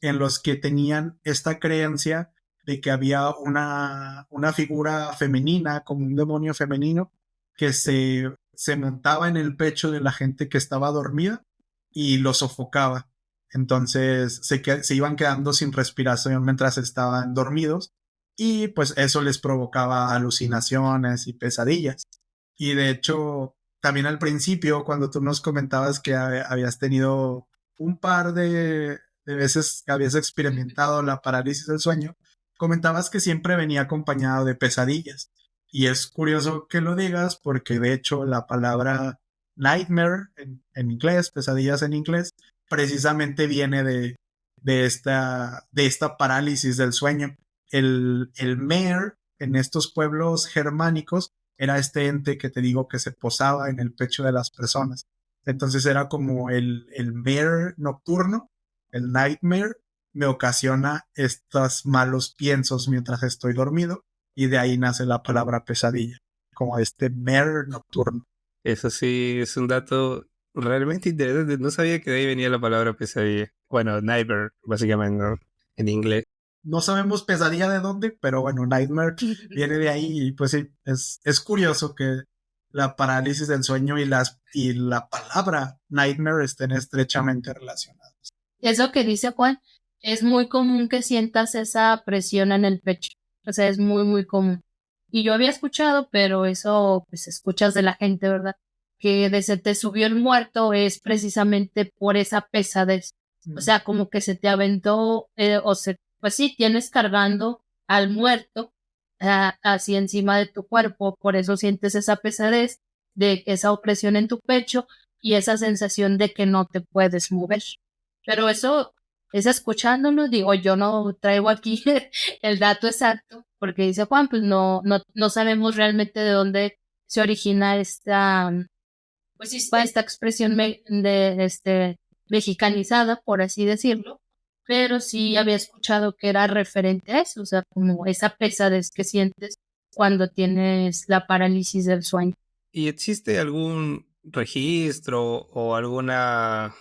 en los que tenían esta creencia de que había una figura femenina, como un demonio femenino, que se montaba en el pecho de la gente que estaba dormida y lo sofocaba. Entonces se iban quedando sin respiración mientras estaban dormidos y pues eso les provocaba alucinaciones y pesadillas. Y de hecho, también al principio, cuando tú nos comentabas que habías tenido un par de veces que habías experimentado la parálisis del sueño, comentabas que siempre venía acompañado de pesadillas. Y es curioso que lo digas porque de hecho la palabra nightmare en inglés, pesadillas en inglés, precisamente viene de esta parálisis del sueño. El mare en estos pueblos germánicos era este ente que te digo que se posaba en el pecho de las personas. Entonces era como el mare nocturno, el nightmare, me ocasiona estos malos piensos mientras estoy dormido, y de ahí nace la palabra pesadilla, como mare nocturno. Eso sí es un dato realmente interesante. No sabía que de ahí venía la palabra pesadilla. Bueno, nightmare, básicamente, ¿no? En inglés. No sabemos pesadilla de dónde, pero bueno, nightmare viene de ahí, y pues sí, es curioso que la parálisis del sueño y la palabra nightmare estén estrechamente relacionadas. Eso que dice Juan, es muy común que sientas esa presión en el pecho. O sea, es muy, muy común. Y yo había escuchado, pero eso, pues escuchas de la gente, ¿verdad? Que de se te subió el muerto es precisamente por esa pesadez. O sea, como que se te aventó, pues sí, tienes cargando al muerto así encima de tu cuerpo, por eso sientes esa pesadez, de esa opresión en tu pecho y esa sensación de que no te puedes mover. Pero eso es escuchándolo, digo, yo no traigo aquí el dato exacto, porque dice Juan, pues no sabemos realmente de dónde se origina pues sí, esta expresión mexicanizada, por así decirlo, pero sí había escuchado que era referente a eso, o sea, como esa pesadez que sientes cuando tienes la parálisis del sueño. ¿Y existe algún registro o alguna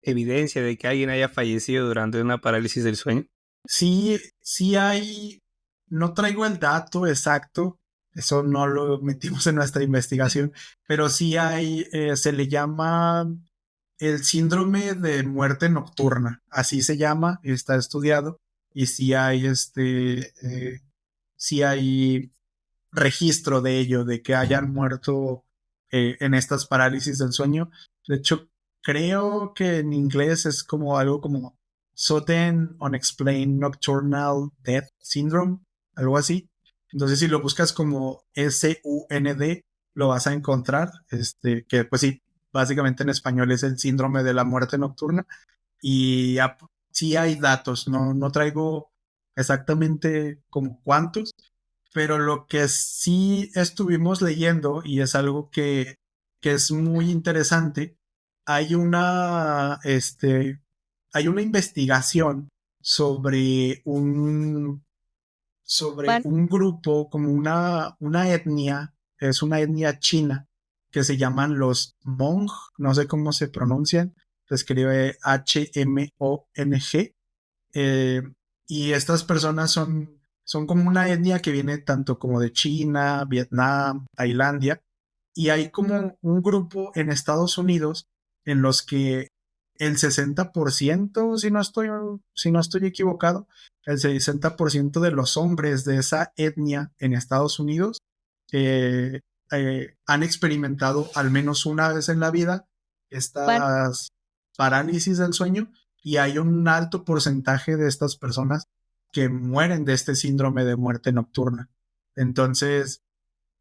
evidencia de que alguien haya fallecido durante una parálisis del sueño? Sí, sí hay, no traigo el dato exacto, eso no lo metimos en nuestra investigación, pero sí hay, se le llama el síndrome de muerte nocturna, así se llama, está estudiado, y sí hay registro de ello, de que hayan muerto en estas parálisis del sueño. De hecho, creo que en inglés es como algo como Sudden Unexplained Nocturnal Death Syndrome, algo así. Entonces, si lo buscas como SUND, lo vas a encontrar, que pues sí, básicamente en español es el síndrome de la muerte nocturna. Y sí hay datos, no traigo exactamente como cuántos, pero lo que sí estuvimos leyendo, y es algo que es muy interesante, hay hay una investigación sobre sobre Bueno, un grupo, como una etnia, es una etnia china, que se llaman los Hmong, no sé cómo se pronuncian, se escribe HMONG, eh, y estas personas son como una etnia que viene tanto como de China, Vietnam, Tailandia, y hay como un grupo en Estados Unidos en los que el 60%, si no estoy equivocado, el 60% de los hombres de esa etnia en Estados Unidos eh, han experimentado al menos una vez en la vida bueno, estas parálisis del sueño, y hay un alto porcentaje de estas personas que mueren de este síndrome de muerte nocturna. Entonces,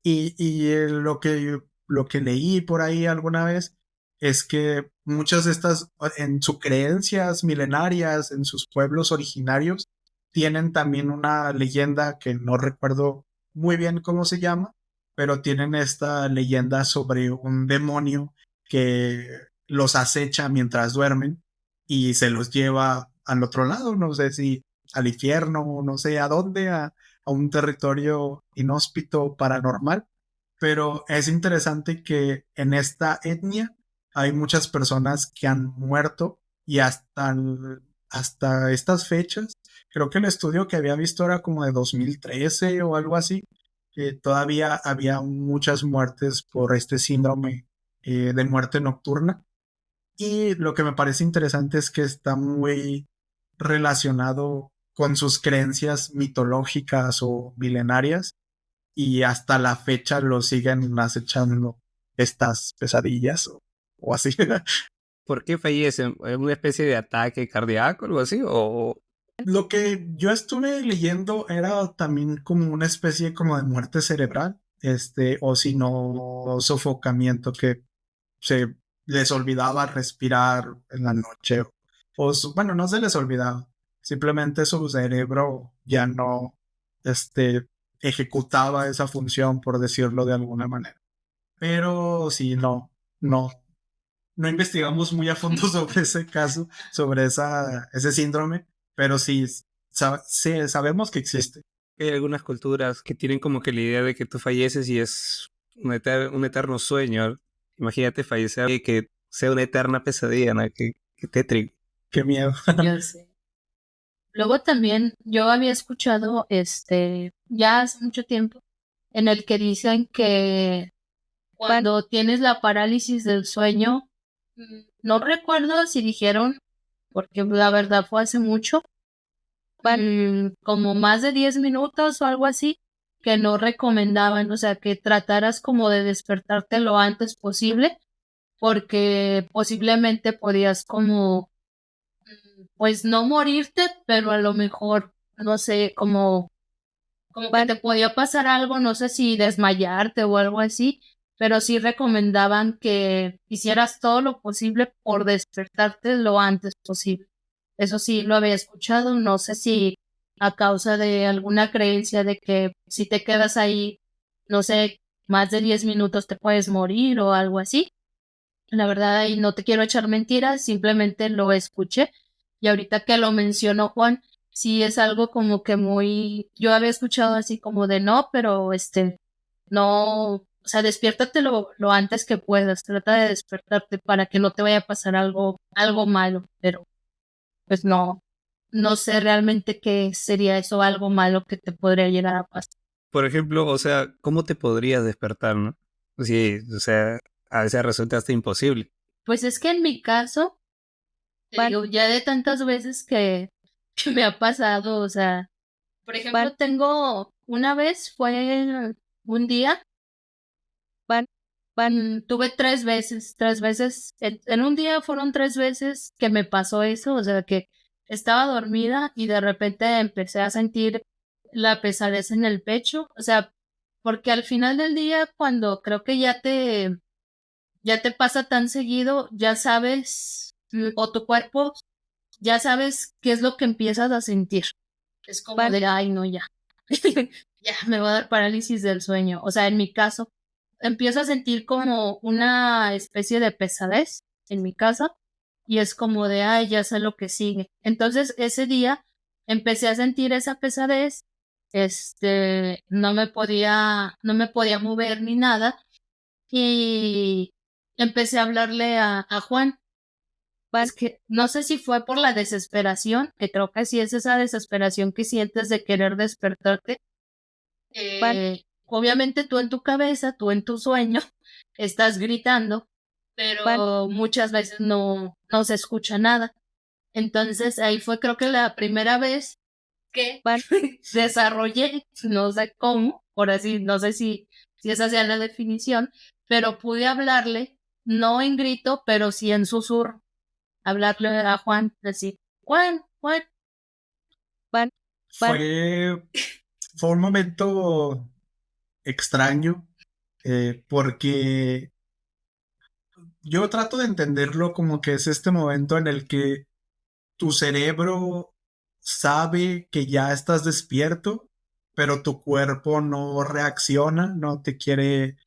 lo que leí por ahí alguna vez es que muchas de estas, en sus creencias milenarias, en sus pueblos originarios, tienen también una leyenda que no recuerdo muy bien cómo se llama, pero tienen esta leyenda sobre un demonio que los acecha mientras duermen y se los lleva al otro lado, no sé si al infierno, no sé a dónde, a un territorio inhóspito paranormal, pero es interesante que en esta etnia hay muchas personas que han muerto, y hasta estas fechas, creo que el estudio que había visto era como de 2013 o algo así, que todavía había muchas muertes por este síndrome de muerte nocturna. Y lo que me parece interesante es que está muy relacionado con sus creencias mitológicas o milenarias, y hasta la fecha lo siguen acechando estas pesadillas o así. ¿Por qué fallecen? ¿Es una especie de ataque cardíaco o algo así? ¿O Lo que yo estuve leyendo era también como una especie como de muerte cerebral, o si no, sofocamiento, que se les olvidaba respirar en la noche, bueno, no se les olvidaba, simplemente su cerebro ya no, ejecutaba esa función, por decirlo de alguna manera. Pero sí, no, no investigamos muy a fondo sobre ese caso, sobre ese síndrome, pero sí, sí, sabemos que existe. Hay algunas culturas que tienen como que la idea de que tú falleces y es un eterno sueño. Imagínate fallecer y que sea una eterna pesadilla, ¿no? Que tétrico. Qué miedo. Yo sé. Luego también yo había escuchado, ya hace mucho tiempo, en el que dicen que cuando tienes la parálisis del sueño, no recuerdo si dijeron, porque la verdad fue hace mucho, como más de 10 minutos o algo así, que no recomendaban, o sea, que trataras como de despertarte lo antes posible, porque posiblemente podías como, pues no morirte, pero a lo mejor, no sé, como que te podía pasar algo, no sé si desmayarte o algo así, pero sí recomendaban que hicieras todo lo posible por despertarte lo antes posible. Eso sí, lo había escuchado, no sé si a causa de alguna creencia de que si te quedas ahí, no sé, más de 10 minutos te puedes morir o algo así. La verdad, ahí no te quiero echar mentiras, simplemente lo escuché. Y ahorita que lo mencionó Juan, sí es algo como que muy, yo había escuchado así como de no, pero no, o sea, despiértate lo antes que puedas, trata de despertarte para que no te vaya a pasar algo malo, pero pues no sé realmente qué sería eso, algo malo que te podría llegar a pasar. Por ejemplo, o sea, ¿cómo te podrías despertar, no? Sí, o sea, a veces resulta hasta imposible. Pues es que en mi caso, te digo, ya de tantas veces que me ha pasado, o sea, por ejemplo, tengo una vez, fue un día, tuve tres veces, en un día fueron 3 veces que me pasó eso, o sea, que estaba dormida y de repente empecé a sentir la pesadez en el pecho, o sea, porque al final del día, cuando creo que ya te pasa tan seguido, ya sabes, o tu cuerpo, ya sabes qué es lo que empiezas a sentir. Es como de, ay, no, ya. Ya, me va a dar parálisis del sueño. O sea, en mi caso, empiezo a sentir como una especie de pesadez en mi casa y es como de, ay, ya sé lo que sigue. Entonces, ese día empecé a sentir esa pesadez, no me podía mover ni nada y empecé a hablarle a Juan. Es que no sé si fue por la desesperación, que creo que sí es esa desesperación que sientes de querer despertarte. Obviamente tú en tu cabeza, tú en tu sueño, estás gritando, pero muchas veces no se escucha nada. Entonces ahí fue creo que la primera vez que desarrollé, no sé cómo, por así, no sé si esa sea la definición, pero pude hablarle, no en grito, pero sí en susurro hablarle a Juan, decir, Juan, Juan. Fue, fue un momento extraño, porque yo trato de entenderlo como que es este momento en el que tu cerebro sabe que ya estás despierto, pero tu cuerpo no reacciona, no quiere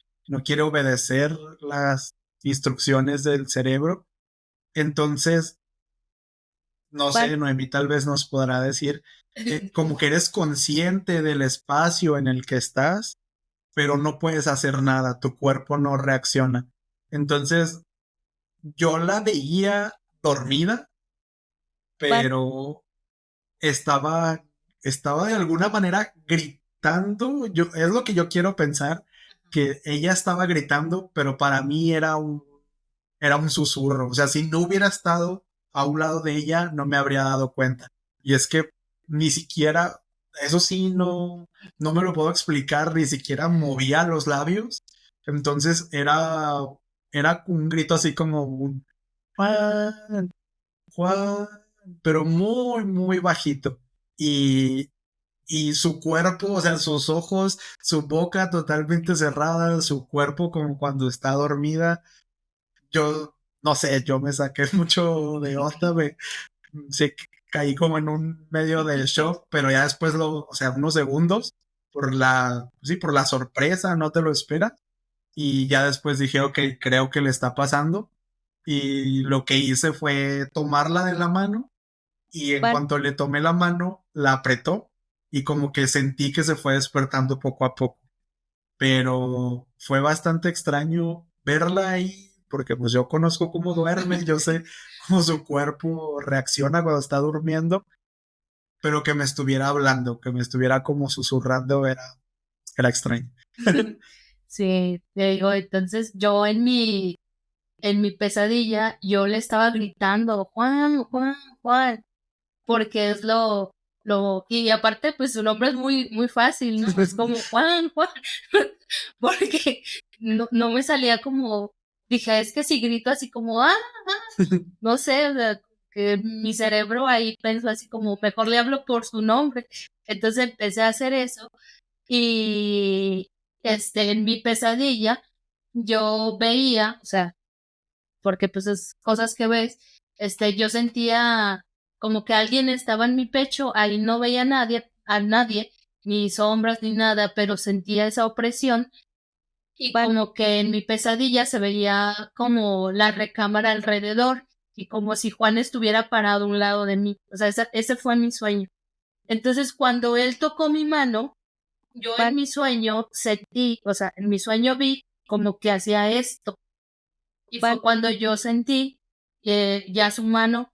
obedecer las instrucciones del cerebro. Entonces, no sé, Noemí tal vez nos podrá decir, como que eres consciente del espacio en el que estás, pero no puedes hacer nada, tu cuerpo no reacciona. Entonces, yo la veía dormida, pero estaba, estaba de alguna manera gritando. Es lo que yo quiero pensar, que ella estaba gritando, pero para mí era un susurro. O sea, si no hubiera estado a un lado de ella, no me habría dado cuenta. Y es que ni siquiera, eso sí, no me lo puedo explicar, ni siquiera movía los labios. Entonces era un grito así como un Juan, Juan, pero muy, muy bajito. Y, y su cuerpo, o sea, sus ojos, su boca totalmente cerrada, su cuerpo como cuando está dormida. Yo, no sé, yo me saqué mucho de onda, sí, caí como en un medio del shock, pero ya después o sea, unos segundos, sí, por la sorpresa, no te lo esperas. Y ya después dije, ok, creo que le está pasando. y lo que hice fue tomarla de la mano y en cuanto le tomé la mano, la apretó y como que sentí que se fue despertando poco a poco. Pero fue bastante extraño verla ahí porque pues yo conozco cómo duerme, yo sé cómo su cuerpo reacciona cuando está durmiendo, pero que me estuviera hablando, que me estuviera como susurrando era extraño. Sí, te digo, entonces yo en mi pesadilla, yo le estaba gritando, Juan, Juan, Juan, porque es y aparte, pues su nombre es muy fácil, ¿no? Es como Juan, Juan, porque no me salía como, dije, es que si grito así como, no sé, o sea, que mi cerebro ahí pensó así como, mejor le hablo por su nombre. Entonces empecé a hacer eso y en mi pesadilla yo veía, o sea, porque pues es cosas que ves, yo sentía como que alguien estaba en mi pecho, ahí no veía a nadie, ni sombras ni nada, pero sentía esa opresión y como que en mi pesadilla se veía como la recámara alrededor y como si Juan estuviera parado a un lado de mí, o sea, ese fue mi sueño. Entonces cuando él tocó mi mano, yo en mi sueño sentí, o sea, en mi sueño vi como que hacía esto. Y fue cuando yo sentí que ya su mano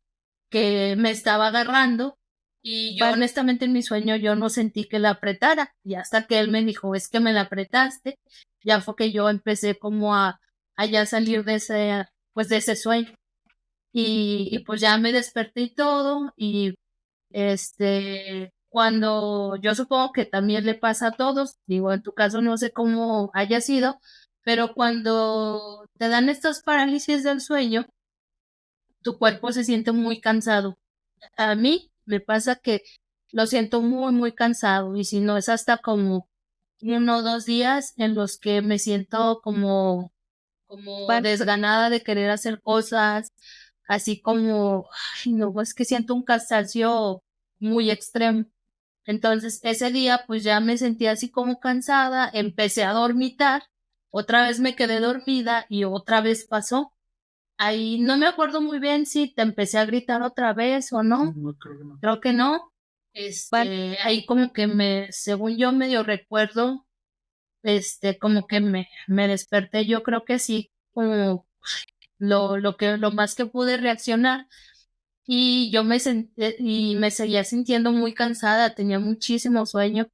que me estaba agarrando y yo honestamente en mi sueño yo no sentí que la apretara y hasta que él me dijo, es que me la apretaste, ya fue que yo empecé como a ya salir de pues de ese sueño. Y pues ya me desperté y todo y cuando yo supongo que también le pasa a todos, digo, en tu caso no sé cómo haya sido, pero cuando te dan estas parálisis del sueño, tu cuerpo se siente muy cansado. A mí me pasa que lo siento muy cansado y si no es hasta como 1 o 2 días en los que me siento como desganada de querer hacer cosas, así como, ay, no, es que siento un cansancio muy extremo. Entonces, ese día, pues ya me sentí así como cansada, empecé a dormitar, otra vez me quedé dormida y otra vez pasó. Ahí no me acuerdo muy bien si te empecé a gritar otra vez o no, No, creo que no. creo que no. Ahí como que según yo medio recuerdo, como que me desperté, yo creo que sí, como lo más que pude reaccionar y yo me senté y me seguía sintiendo muy cansada, tenía muchísimo sueño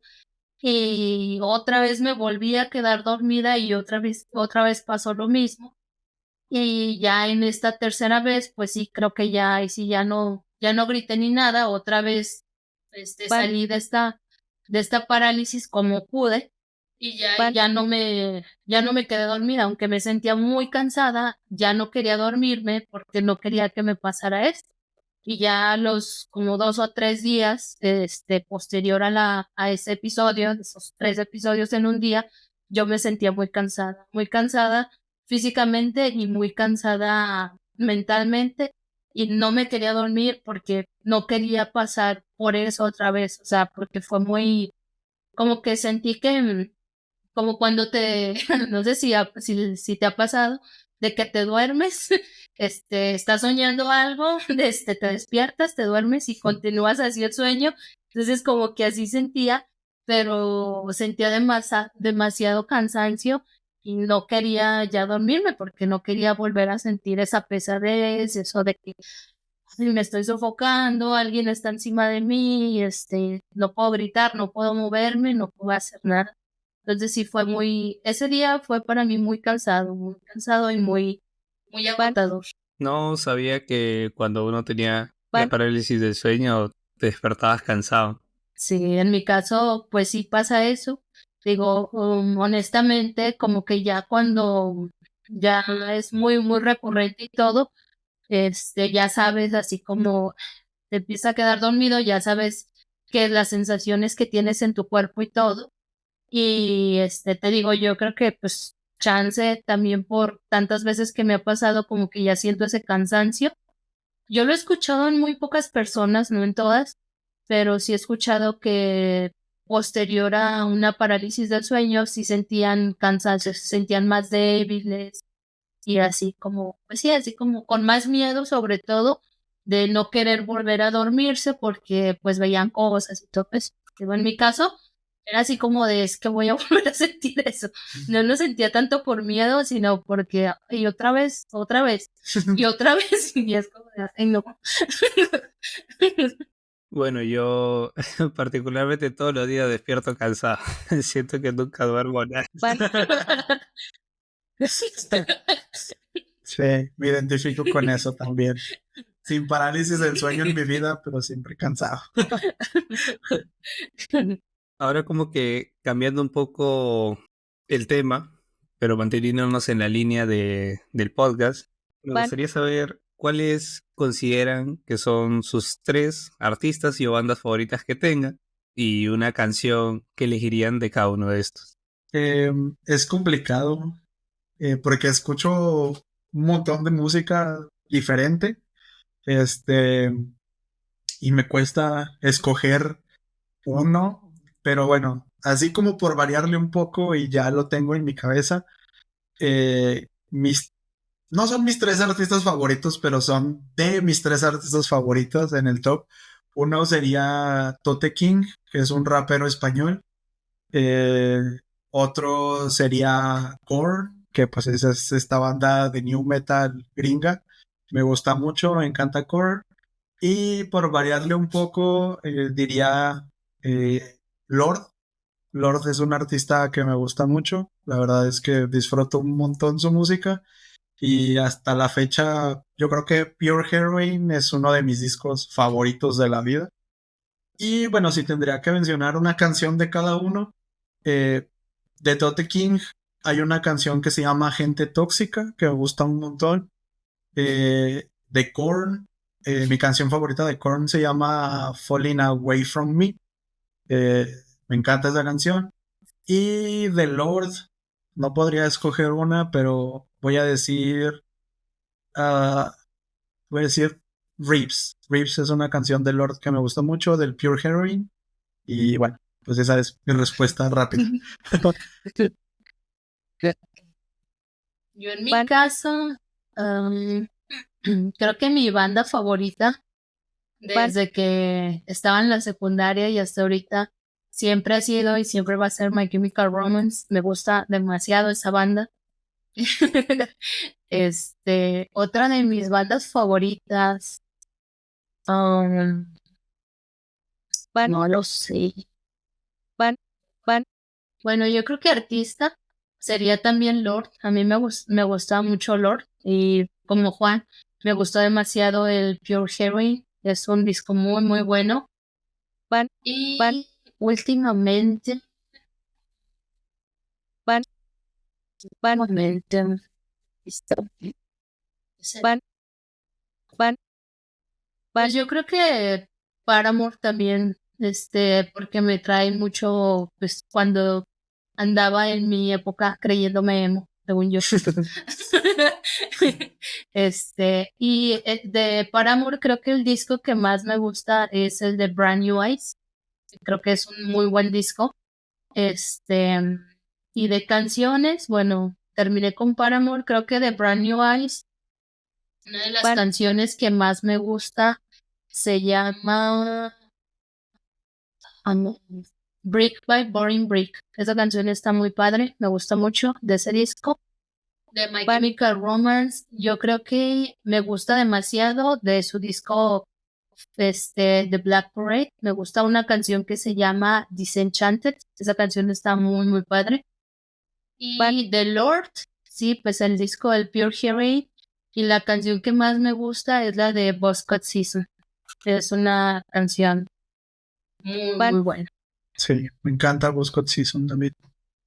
y otra vez me volví a quedar dormida y otra vez pasó lo mismo y ya en esta tercera vez pues sí creo que ya ahí sí ya no grité ni nada, otra vez salí de esta parálisis como pude y ya no me quedé dormida, aunque me sentía muy cansada, ya no quería dormirme porque no quería que me pasara esto. Y ya los como 2 o 3 días, posterior a ese episodio, esos 3 episodios en un día, yo me sentía muy cansada físicamente y muy cansada mentalmente y no me quería dormir porque no quería pasar por eso otra vez, o sea, porque fue como que sentí que como cuando no sé si te ha pasado, de que te duermes, estás soñando algo, te despiertas, te duermes y continúas así el sueño. Entonces como que así sentía, pero sentía demasiado cansancio y no quería ya dormirme porque no quería volver a sentir esa pesadez, eso de que ay, me estoy sofocando, alguien está encima de mí, no puedo gritar, no puedo moverme, no puedo hacer nada. Entonces sí fue ese día fue para mí muy cansado y muy agotador. No sabía que cuando uno tenía la parálisis del sueño te despertabas cansado. Sí, en mi caso, pues sí pasa eso. Digo, honestamente, como que ya cuando ya es muy recurrente y todo, ya sabes, así como te empieza a quedar dormido, ya sabes que las sensaciones que tienes en tu cuerpo y todo. Y te digo, yo creo que pues chance también por tantas veces que me ha pasado como que ya siento ese cansancio. Yo lo he escuchado en muy pocas personas, no en todas, pero sí he escuchado que posterior a una parálisis del sueño sí sentían cansancio, se sentían más débiles y así como, pues sí, así como con más miedo sobre todo de no querer volver a dormirse porque pues veían cosas y todo eso. Digo, en mi caso era así como de es que voy a volver a sentir eso. No lo sentía tanto por miedo, sino porque y otra vez y otra vez y es como de ay no. Bueno, yo particularmente todos los días despierto cansado. Siento que nunca duermo nada. Sí, me identifico con eso también. Sin parálisis del sueño en mi vida, pero siempre cansado. Ahora como que cambiando un poco el tema, pero manteniéndonos en la línea del podcast, me gustaría saber cuáles consideran que son sus 3 artistas y o bandas favoritas que tengan y una canción que elegirían de cada uno de estos. Es complicado porque escucho un montón de música diferente, y me cuesta escoger uno, pero bueno, así como por variarle un poco y ya lo tengo en mi cabeza, mis no son mis 3 artistas favoritos, pero son de mis 3 artistas favoritos en el top. Uno sería Tote King, que es un rapero español. Eh, Otro sería Korn, que pues es esta banda de new metal gringa. Me gusta mucho, me encanta Korn. Y por variarle un poco, diría Lord. Lord es un artista que me gusta mucho. La verdad es que disfruto un montón su música. Y hasta la fecha, yo creo que Pure Heroine es uno de mis discos favoritos de la vida. Y bueno, si tendría que mencionar una canción de cada uno, de Tote King hay una canción que se llama Gente Tóxica, que me gusta un montón. De Korn, mi canción favorita de Korn se llama Falling Away From Me. Eh, Me encanta esa canción. Y de Lord, no podría escoger una, pero ah, voy a decir Reeves. Reeves es una canción de Lord que me gusta mucho, del Pure Heroine. Y bueno, pues esa es mi respuesta rápida. Yo en mi caso, creo que mi banda favorita, desde que estaba en la secundaria y hasta ahorita, siempre ha sido y siempre va a ser My Chemical Romance. Me gusta demasiado esa banda. Otra de mis bandas favoritas, no lo sé. Bueno, yo creo que artista sería también Lord. A mí me gusta mucho Lord y como Juan, me gustó demasiado el Pure Heroine. Es un disco muy, muy bueno. Y últimamente, pues yo creo que Paramore también, porque me trae mucho, pues cuando andaba en mi época creyéndome emo, según yo. De Paramore creo que el disco que más me gusta es el de Brand New Eyes. Creo que es un muy buen disco. Y de canciones, bueno, terminé con Paramore, creo que de Brand New Eyes, una de las canciones que más me gusta se llama Brick by Boring Brick. Esa canción está muy padre, me gusta mucho de ese disco. De My Chemical Romance, yo creo que me gusta demasiado de su disco The Black Parade. Me gusta una canción que se llama Disenchanted. Esa canción está muy, muy padre. Y The Lord, sí, pues el disco del Pure Heroine. Y la canción que más me gusta es la de Buzzcut Season. Es una canción muy, muy buena. Sí, me encanta Buzzcut Season también.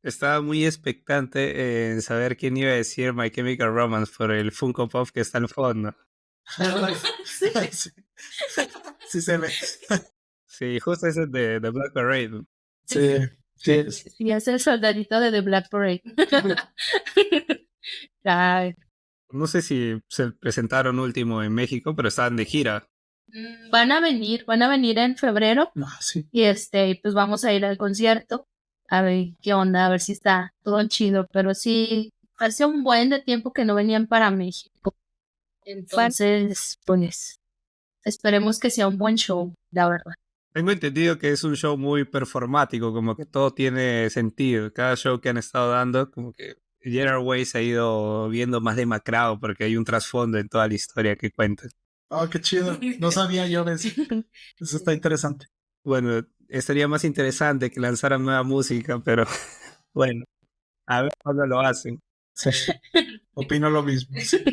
Estaba muy expectante en saber quién iba a decir My Chemical Romance por el Funko Pop que está al fondo. Sí, sí se ve. Sí, justo ese de Black Parade. Sí, sí. Y es el soldadito de The Black Parade. Ay. No sé si se presentaron último en México, pero estaban de gira. Van a venir en febrero. Sí. Y pues vamos a ir al concierto. A ver qué onda, a ver si está todo chido. Pero sí, hace un buen de tiempo que no venían para México. Entonces, pues, esperemos que sea un buen show, la verdad. Tengo entendido que es un show muy performático, como que todo tiene sentido. Cada show que han estado dando, como que Gerard Way se ha ido viendo más demacrado porque hay un trasfondo en toda la historia que cuenta. Oh, qué chido. No sabía yo de eso. Eso está interesante. Bueno, estaría más interesante que lanzaran nueva música, pero bueno, a ver cuándo lo hacen. Sí. Opino lo mismo. Sí.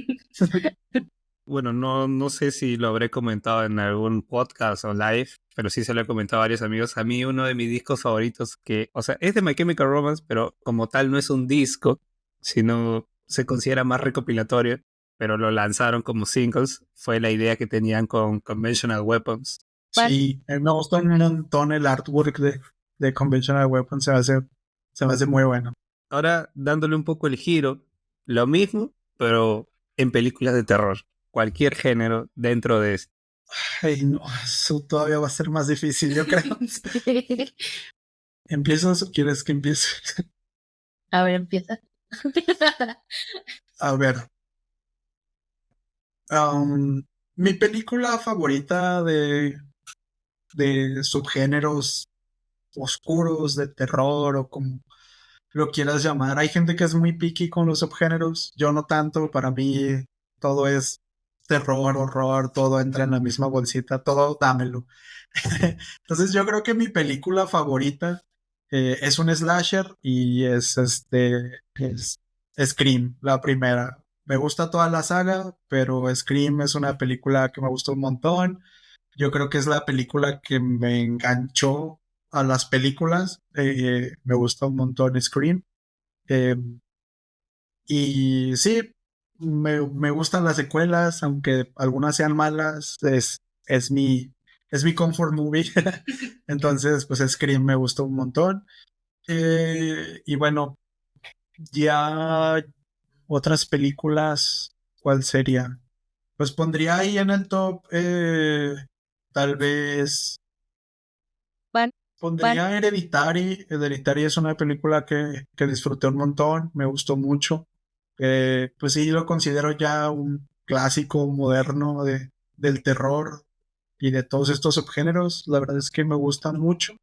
Bueno, no sé si lo habré comentado en algún podcast o live, pero sí se lo he comentado a varios amigos. A mí uno de mis discos favoritos que, o sea, es de My Chemical Romance, pero como tal no es un disco, sino se considera más recopilatorio, pero lo lanzaron como singles, fue la idea que tenían con Conventional Weapons. Sí, me gustó un montón el artwork de Conventional Weapons, se me hace muy bueno. Ahora dándole un poco el giro, lo mismo, pero en películas de terror. Cualquier género dentro de esto. Ay, no, eso todavía va a ser más difícil, yo creo. ¿Empiezas o quieres que empiece? A ver, empieza. A ver, mi película favorita de subgéneros oscuros, de terror o como lo quieras llamar. Hay gente que es muy picky con los subgéneros, yo no tanto, para mí todo es terror, horror, todo entra en la misma bolsita, todo dámelo. Entonces yo creo que mi película favorita es un slasher y es Scream, la primera. Me gusta toda la saga, pero Scream es una película que me gustó un montón. Yo creo que es la película que me enganchó a las películas. Me gusta un montón Scream. Eh, y sí, me gustan las secuelas, aunque algunas sean malas, es mi comfort movie. Entonces, pues Scream me gustó un montón. Y bueno, ya otras películas, ¿cuál sería? Pues pondría ahí en el top, tal vez pondría Hereditary. Hereditary es una película que disfruté un montón, me gustó mucho. Pues sí, lo considero ya un clásico moderno del terror y de todos estos subgéneros. La verdad es que me gusta mucho.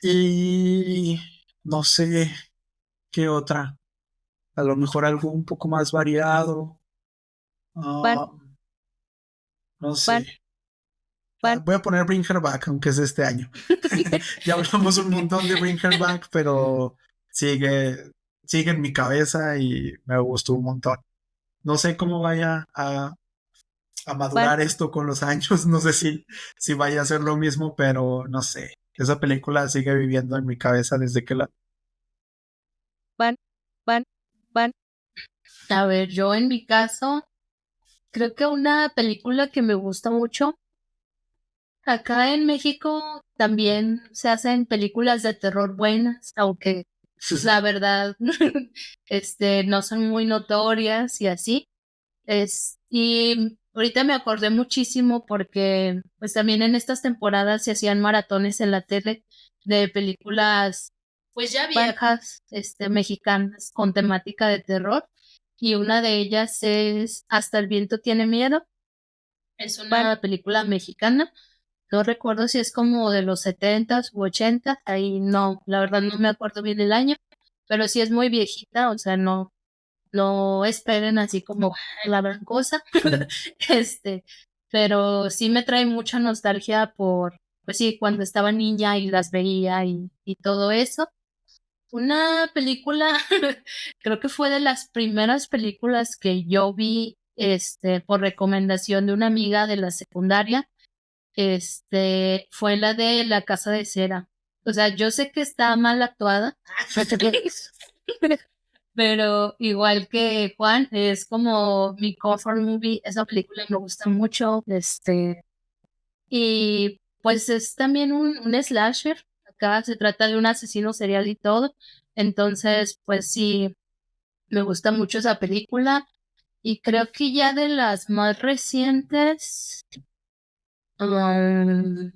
Y no sé qué otra. A lo mejor algo un poco más variado. Ah, no sé. Voy a poner Bring Her Back, aunque es de este año. Ya hablamos un montón de Bring Her Back, pero sigue en mi cabeza y me gustó un montón. No sé cómo vaya a madurar esto con los años. No sé si vaya a ser lo mismo, pero no sé. Esa película sigue viviendo en mi cabeza desde que la... A ver, yo en mi caso, creo que una película que me gusta mucho, acá en México también se hacen películas de terror buenas, aunque la verdad, no son muy notorias y así. Y ahorita me acordé muchísimo porque pues también en estas temporadas se hacían maratones en la tele de películas pues ya viejas, mexicanas con temática de terror, y una de ellas es Hasta el viento tiene miedo. Es una película mexicana. No recuerdo si es como de los 70s u 80s, ahí no, la verdad no me acuerdo bien el año, pero sí es muy viejita, o sea, no esperen así como la gran cosa. este, pero sí me trae mucha nostalgia por, pues sí, cuando estaba niña y las veía y todo eso. Una película, creo que fue de las primeras películas que yo vi, por recomendación de una amiga de la secundaria, fue la de La Casa de Cera. O sea, yo sé que está mal actuada, pero igual que Juan, es como mi comfort movie. Esa película me gusta mucho, y pues es también un slasher. Acá se trata de un asesino serial y todo. Entonces, pues sí, me gusta mucho esa película. Y creo que ya de las más recientes, um,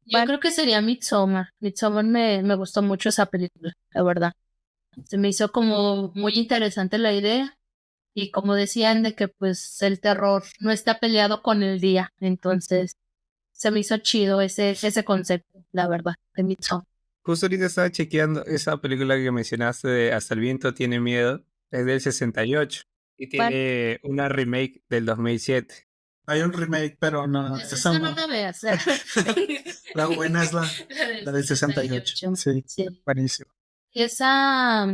yo creo que sería Midsommar. Midsommar me gustó mucho esa película, la verdad. Se me hizo como muy interesante la idea. Y como decían de que pues el terror no está peleado con el día, entonces se me hizo chido ese concepto, la verdad, de Midsommar. Justo ahorita estaba chequeando esa película que mencionaste de Hasta el viento tiene miedo, es del 68 y ¿Cuál? tiene una remake del 2007. Hay un remake, pero no, Pues esa esa no no. la veas. La buena es la del 68. Sí, Sí. buenísimo. Esa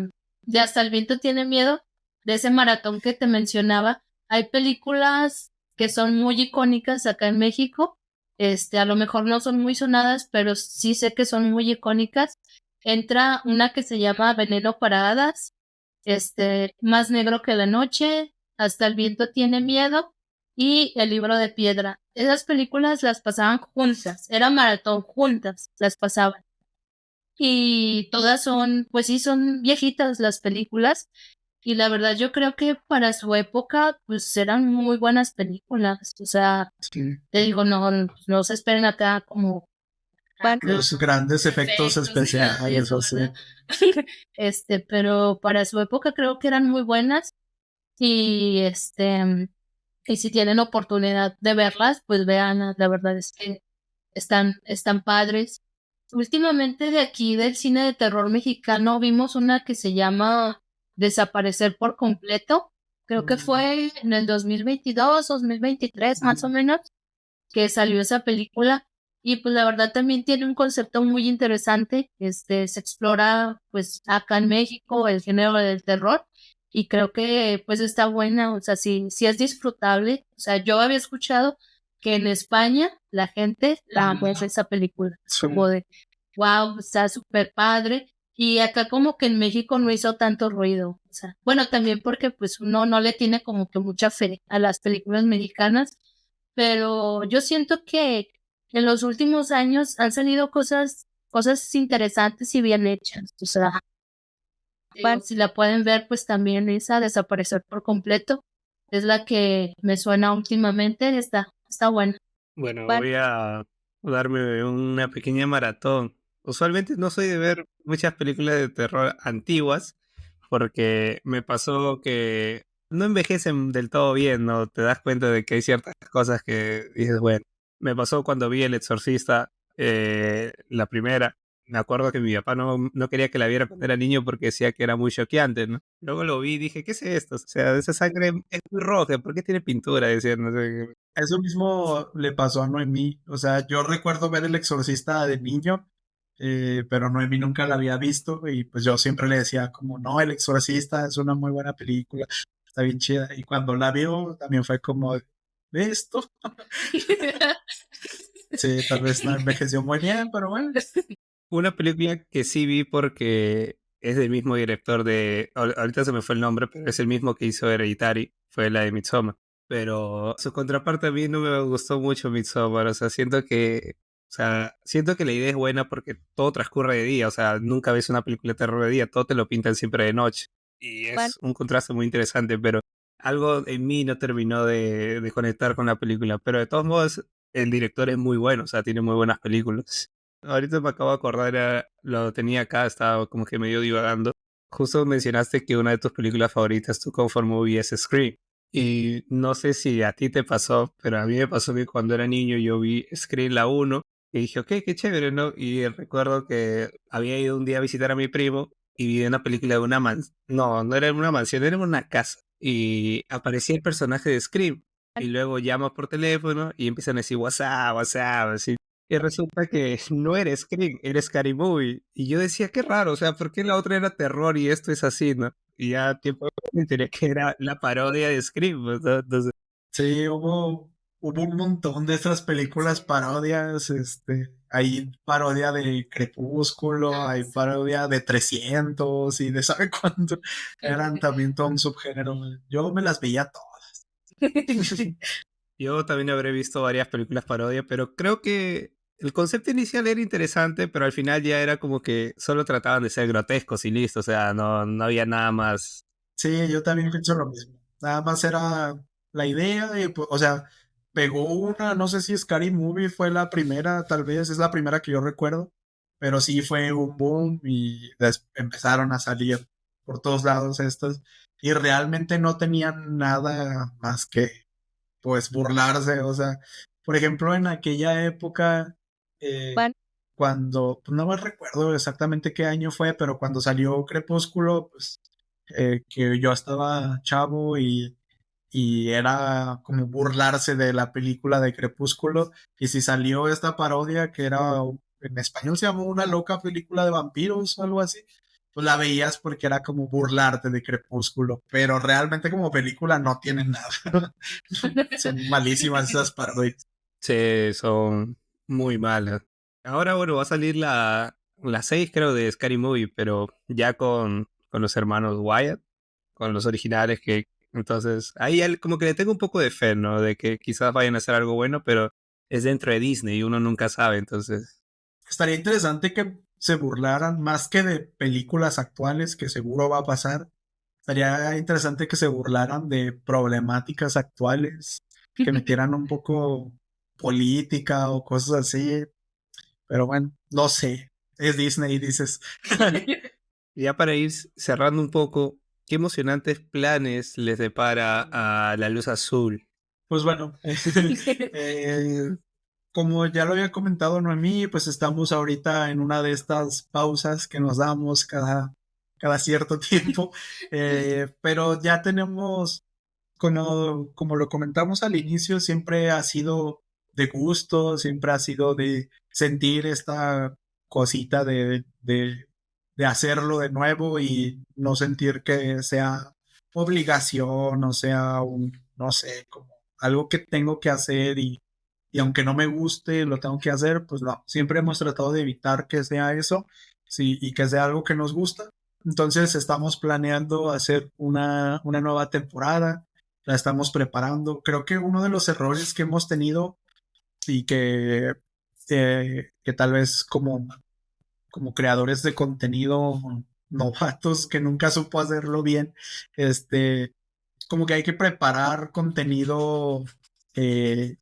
de Hasta el viento tiene miedo, de ese maratón que te mencionaba, hay películas que son muy icónicas acá en México. A lo mejor no son muy sonadas, pero sí sé que son muy icónicas. Entra una que se llama Veneno para Hadas, Más negro que la noche, Hasta el viento tiene miedo y El libro de piedra. Esas películas las pasaban juntas, era maratón juntas, las pasaban. Y todas son, pues sí, son viejitas las películas. Y la verdad yo creo que para su época, pues eran muy buenas películas. O sea, Sí. te digo, no se esperen acá como Los grandes efectos especiales, o sea. pero para su época creo que eran muy buenas. Y y si tienen oportunidad de verlas, pues vean, la verdad es que están padres. Últimamente de aquí del cine de terror mexicano vimos una que se llama Desaparecer por completo. Creo que fue en el 2022, 2023 más o menos, que salió esa película. Y pues la verdad también tiene un concepto muy interesante. Se explora pues acá en México el género del terror y creo que pues está buena, o sea, sí es disfrutable. O sea, yo había escuchado que en España la gente la ama esa película. Sí. Como de, wow, está súper padre. Y acá como que en México no hizo tanto ruido. O sea, bueno, también porque pues uno no le tiene como que mucha fe a las películas mexicanas, pero yo siento que en los últimos años han salido cosas interesantes y bien hechas. O sea, si la pueden ver, pues también esa Desaparecer por completo es la que me suena últimamente. Está buena. Bueno, voy a darme una pequeña maratón. Usualmente no soy de ver muchas películas de terror antiguas porque me pasó que no envejecen del todo bien, ¿no? Te das cuenta de que hay ciertas cosas que dices, bueno, me pasó cuando vi El Exorcista, la primera. Me acuerdo que mi papá no quería que la viera cuando era niño porque decía que era muy choqueante, ¿no? Luego lo vi y dije, ¿qué es esto? O sea, esa sangre es muy roja, ¿por qué tiene pintura? Decía, no sé. Eso mismo le pasó a Noemí. O sea, yo recuerdo ver El Exorcista de niño, pero Noemí nunca la había visto y pues yo siempre le decía como, no, El Exorcista es una muy buena película, está bien chida. Y cuando la vio también fue como, ¿de esto? Sí, tal vez no envejeció muy bien, pero bueno. Una película que sí vi porque es del mismo director de... Ahorita se me fue el nombre, pero es el mismo que hizo Hereditary, fue la de Midsommar. Pero su contraparte a mí no me gustó mucho Midsommar, o sea, siento que la idea es buena porque todo transcurre de día, o sea, nunca ves una película de terror de día, todo te lo pintan siempre de noche. Y es un contraste muy interesante, pero algo en mí no terminó de conectar con la película. Pero de todos modos, el director es muy bueno, o sea, tiene muy buenas películas. Ahorita me acabo de acordar, lo tenía acá, estaba como que medio divagando. Justo mencionaste que una de tus películas favoritas, tu comfort movie, es Scream. Y no sé si a ti te pasó, pero a mí me pasó que cuando era niño yo vi Scream la uno y dije, ok, qué chévere, ¿no? Y recuerdo que había ido un día a visitar a mi primo y vi una película de una mansión. No, no era una mansión, era una casa. Y aparecía el personaje de Scream. Y luego llama por teléfono y empiezan a decir WhatsApp, WhatsApp, así. Y resulta que no era Scream, era Scary Movie. Y yo decía, qué raro, o sea, ¿por qué la otra era terror y esto es así, no? Y ya tiempo después me enteré que era la parodia de Scream, ¿no? Entonces, Sí, hubo un montón de esas películas parodias, hay parodia de Crepúsculo, hay parodia de 300 y de sabe cuánto, eran también todo un subgénero. Yo me las veía todas. yo también habré visto varias películas parodia, pero creo que el concepto inicial era interesante, pero al final ya era como que solo trataban de ser grotescos y listo, o sea, no había nada más. Sí, yo también pienso lo mismo. Nada más era la idea y, pues, o sea, pegó una, no sé si Scary Movie fue la primera, tal vez es la primera que yo recuerdo, pero sí fue un boom y empezaron a salir. por todos lados estas, y realmente no tenían nada más que, pues, burlarse, o sea, por ejemplo, en aquella época, Bueno, cuando, pues, no me recuerdo exactamente qué año fue, pero cuando salió Crepúsculo, pues, que yo estaba chavo y era como burlarse de la película de Crepúsculo. Y si salió esta parodia que era, en español se llamó Una loca película de vampiros o algo así, pues la veías porque era como burlarte de Crepúsculo, pero realmente como película no tienen nada. Son malísimas esas parodias. Sí, son muy malas. Ahora, bueno, va a salir la 6 creo, de Scary Movie, pero ya con los hermanos Wyatt, con los originales que... Entonces, ahí como que le tengo un poco de fe, ¿no? De que quizás vayan a hacer algo bueno, pero es dentro de Disney y uno nunca sabe, entonces... Estaría interesante que se burlaran más que de películas actuales, que seguro va a pasar. Estaría interesante que se burlaran de problemáticas actuales, que metieran un poco política o cosas así. Pero bueno, no sé. Es Disney, dices. Ya para ir cerrando un poco, ¿qué emocionantes planes les depara a La Luz Azul? Pues bueno, como ya lo había comentado Noemí, pues estamos ahorita en una de estas pausas que nos damos cada cierto tiempo, pero ya tenemos, como lo comentamos al inicio, siempre ha sido de gusto, siempre ha sido de sentir esta cosita de hacerlo de nuevo y no sentir que sea obligación o sea no sé, como algo que tengo que hacer y aunque no me guste, lo tengo que hacer, pues no, siempre hemos tratado de evitar que sea eso, sí, y que sea algo que nos gusta. Entonces estamos planeando hacer una nueva temporada, la estamos preparando. Creo que uno de los errores que hemos tenido y que tal vez como creadores de contenido novatos que nunca supo hacerlo bien, como que hay que preparar contenido eh,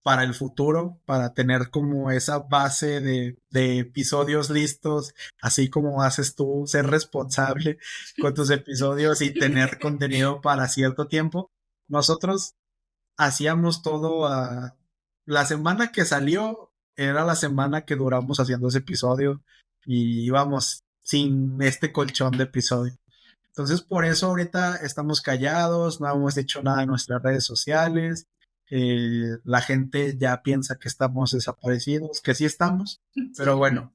para el futuro, para tener como esa base de episodios listos, así como haces tú, ser responsable con tus episodios y tener contenido para cierto tiempo. Nosotros hacíamos todo la semana que salió, era la semana que duramos haciendo ese episodio y íbamos sin este colchón de episodio. Entonces, por eso ahorita estamos callados, no hemos hecho nada en nuestras redes sociales. La gente ya piensa que estamos desaparecidos, que sí estamos, pero bueno,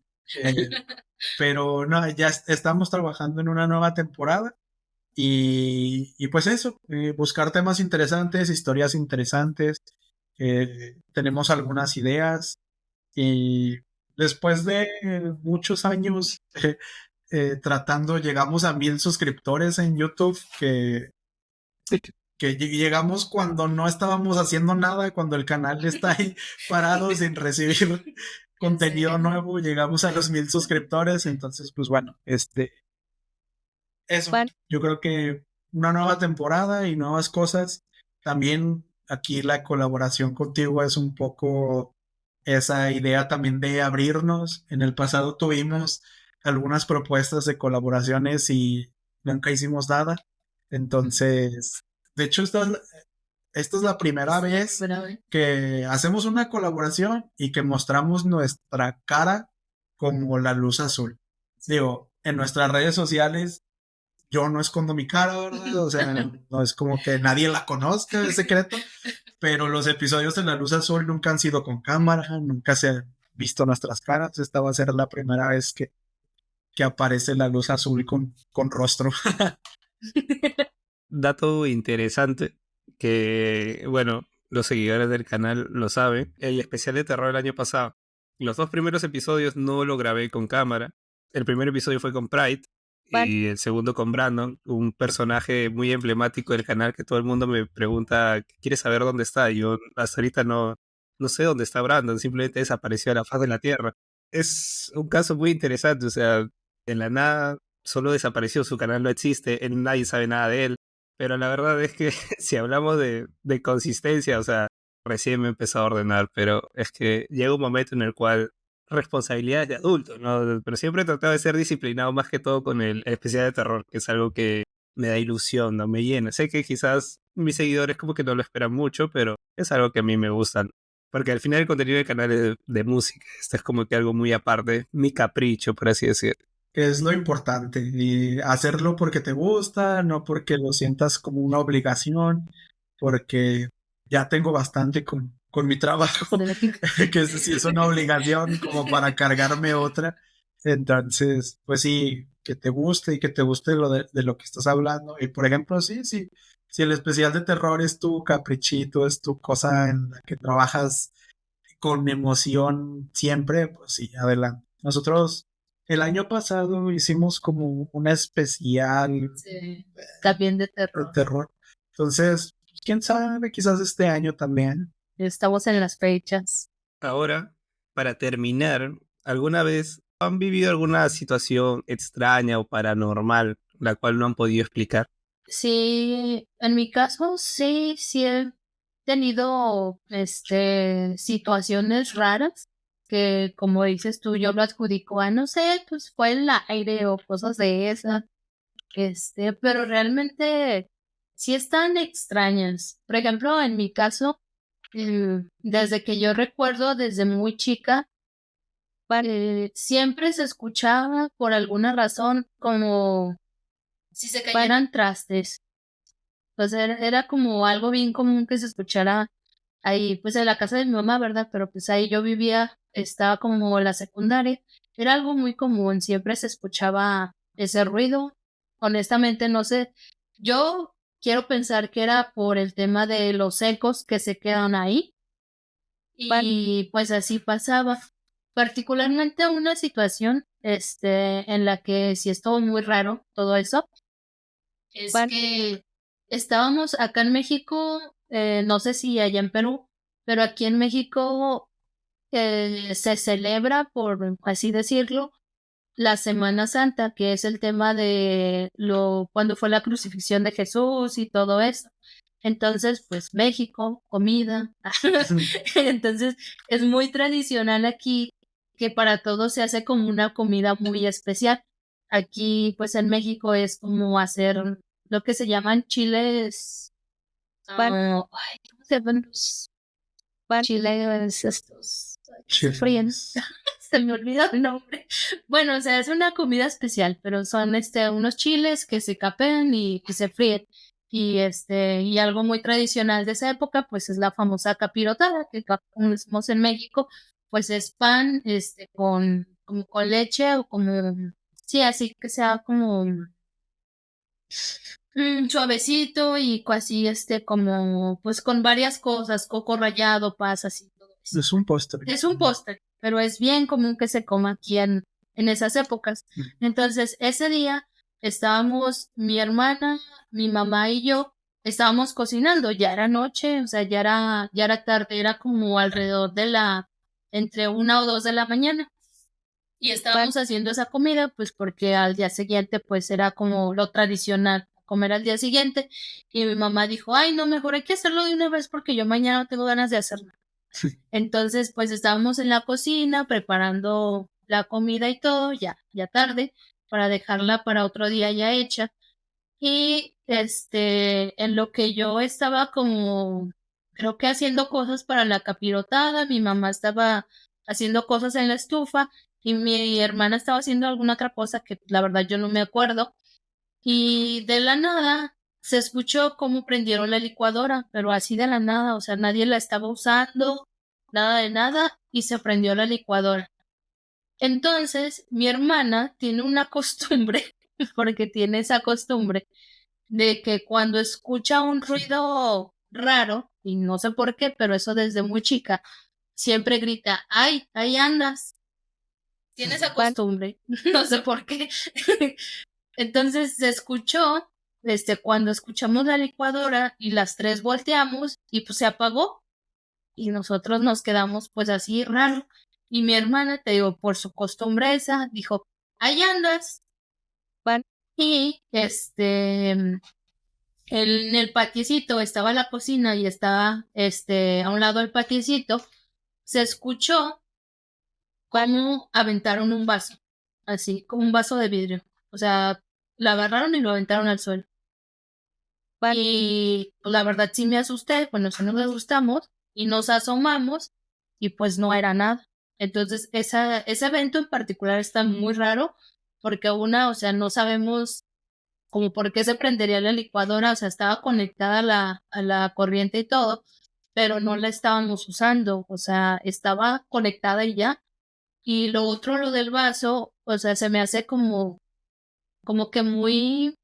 pero no, ya estamos trabajando en una nueva temporada y pues eso, buscar temas interesantes, historias interesantes. Tenemos algunas ideas y después de muchos años tratando, llegamos a 1,000 suscriptores en YouTube, que llegamos cuando no estábamos haciendo nada, cuando el canal está ahí parado sin recibir contenido nuevo, llegamos a los 1,000 suscriptores, entonces pues bueno, eso, bueno, yo creo que una nueva temporada y nuevas cosas, también aquí la colaboración contigo es un poco esa idea también de abrirnos. En el pasado tuvimos algunas propuestas de colaboraciones y nunca hicimos nada. Entonces, de hecho, esta es la primera vez que hacemos una colaboración y que mostramos nuestra cara como La Luz Azul. Digo, en nuestras redes sociales yo no escondo mi cara, ¿verdad? O sea, no es como que nadie la conozca, es secreto, pero los episodios de La Luz Azul nunca han sido con cámara, nunca se han visto nuestras caras. Esta va a ser la primera vez que aparece La Luz Azul con rostro. Dato interesante que, bueno, los seguidores del canal lo saben. El especial de terror del año pasado, los 2 primeros episodios no lo grabé con cámara. El primer episodio fue con Pride bueno, y el segundo con Brandon, un personaje muy emblemático del canal que todo el mundo me pregunta, ¿quiere saber dónde está? Y yo hasta ahorita no sé dónde está Brandon, simplemente desapareció a la faz de la Tierra. Es un caso muy interesante, o sea, en la nada solo desapareció, su canal no existe, nadie sabe nada de él. Pero la verdad es que si hablamos de consistencia, o sea, recién me empezó a ordenar, pero es que llega un momento en el cual responsabilidades de adulto, ¿no? Pero siempre he tratado de ser disciplinado más que todo con el especial de terror, que es algo que me da ilusión, ¿no? Me llena. Sé que quizás mis seguidores como que no lo esperan mucho, pero es algo que a mí me gusta, ¿no? Porque al final el contenido del canal es de música. Esto es como que algo muy aparte, mi capricho, por así decirlo. Que es lo importante, y hacerlo porque te gusta, no porque lo sientas como una obligación, porque ya tengo bastante con mi trabajo, que sí es una obligación como para cargarme otra. Entonces, pues sí, que te guste y que te guste de lo que estás hablando. Y por ejemplo, sí, si el especial de terror es tu caprichito, es tu cosa en la que trabajas con emoción siempre, pues sí, adelante. Nosotros el año pasado hicimos como una especial Sí, también de de terror. terror. Entonces, quién sabe, quizás este año también. Estamos en las fechas. Ahora, para terminar, ¿alguna vez han vivido alguna situación extraña o paranormal la cual no han podido explicar? Sí, en mi caso, sí he tenido, situaciones raras que, como dices tú, yo lo adjudico a, no sé, pues fue el aire o cosas de esas, pero realmente sí están extrañas. Por ejemplo, en mi caso, desde que yo recuerdo, desde muy chica, siempre se escuchaba por alguna razón como si se cayeran trastes. Pues era como algo bien común que se escuchara ahí, pues en la casa de mi mamá, ¿verdad? Pero pues ahí yo vivía, estaba como la secundaria. Era algo muy común, siempre se escuchaba ese ruido. Honestamente, no sé. Yo quiero pensar que era por el tema de los ecos que se quedan ahí. Y pues así pasaba. Particularmente una situación, en la que sí estuvo muy raro todo eso, es que estábamos acá en México, no sé si allá en Perú, pero aquí en México se celebra, por así decirlo, la Semana Santa, que es el tema de cuando fue la crucifixión de Jesús y todo eso. Entonces, pues México, comida. Entonces, es muy tradicional aquí que para todos se hace como una comida muy especial. Aquí, pues en México es como hacer lo que se llaman chiles. Ay, ¿cómo se llaman los chiles estos que se fríen? Chiles. Se me olvidó el nombre. Bueno, o sea, es una comida especial, pero son unos chiles que se capean y que se fríen. Y algo muy tradicional de esa época, pues es la famosa capirotada, que como decimos en México, pues es pan, como con leche o como, sí, así que sea como suavecito y así, como, pues con varias cosas, coco rallado, pasas y todo eso. Es un postre. Es un postre, pero es bien común que se coma aquí en esas épocas. Entonces, ese día estábamos mi hermana, mi mamá y yo, estábamos cocinando, ya era noche, o sea, ya era tarde, era como alrededor entre 1 o 2 de la mañana. Y estábamos haciendo esa comida, pues porque al día siguiente, pues era como lo tradicional, comer al día siguiente. Y mi mamá dijo, ay, no, mejor hay que hacerlo de una vez porque yo mañana no tengo ganas de hacerlo. Entonces, pues estábamos en la cocina preparando la comida y todo, ya tarde, para dejarla para otro día ya hecha. Y en lo que yo estaba como, creo que haciendo cosas para la capirotada, mi mamá estaba haciendo cosas en la estufa y mi hermana estaba haciendo alguna otra cosa que la verdad yo no me acuerdo. Y de la nada se escuchó cómo prendieron la licuadora, pero así de la nada, o sea, nadie la estaba usando, nada de nada, y se prendió la licuadora. Entonces, mi hermana tiene una costumbre, porque tiene esa costumbre, de que cuando escucha un ruido raro, y no sé por qué, pero eso desde muy chica, siempre grita, ¡ay, ahí andas! Tiene esa costumbre, no sé por qué. Entonces se escuchó, cuando escuchamos la licuadora y las tres volteamos y pues se apagó y nosotros nos quedamos pues así raro. Y mi hermana, te digo, por su costumbre esa, dijo, ahí andas. Y en el patiecito estaba la cocina y estaba a un lado del patiecito, se escuchó cómo aventaron un vaso, así, como un vaso de vidrio. O sea, lo agarraron y lo aventaron al suelo. Y pues, la verdad sí me asusté, pues nosotros nos asustamos y nos asomamos y pues no era nada. Entonces, ese evento en particular está muy raro porque o sea, no sabemos como por qué se prendería la licuadora, o sea, estaba conectada a la corriente y todo, pero no la estábamos usando, o sea, estaba conectada y ya. Y lo otro, lo del vaso, o sea, se me hace como que muy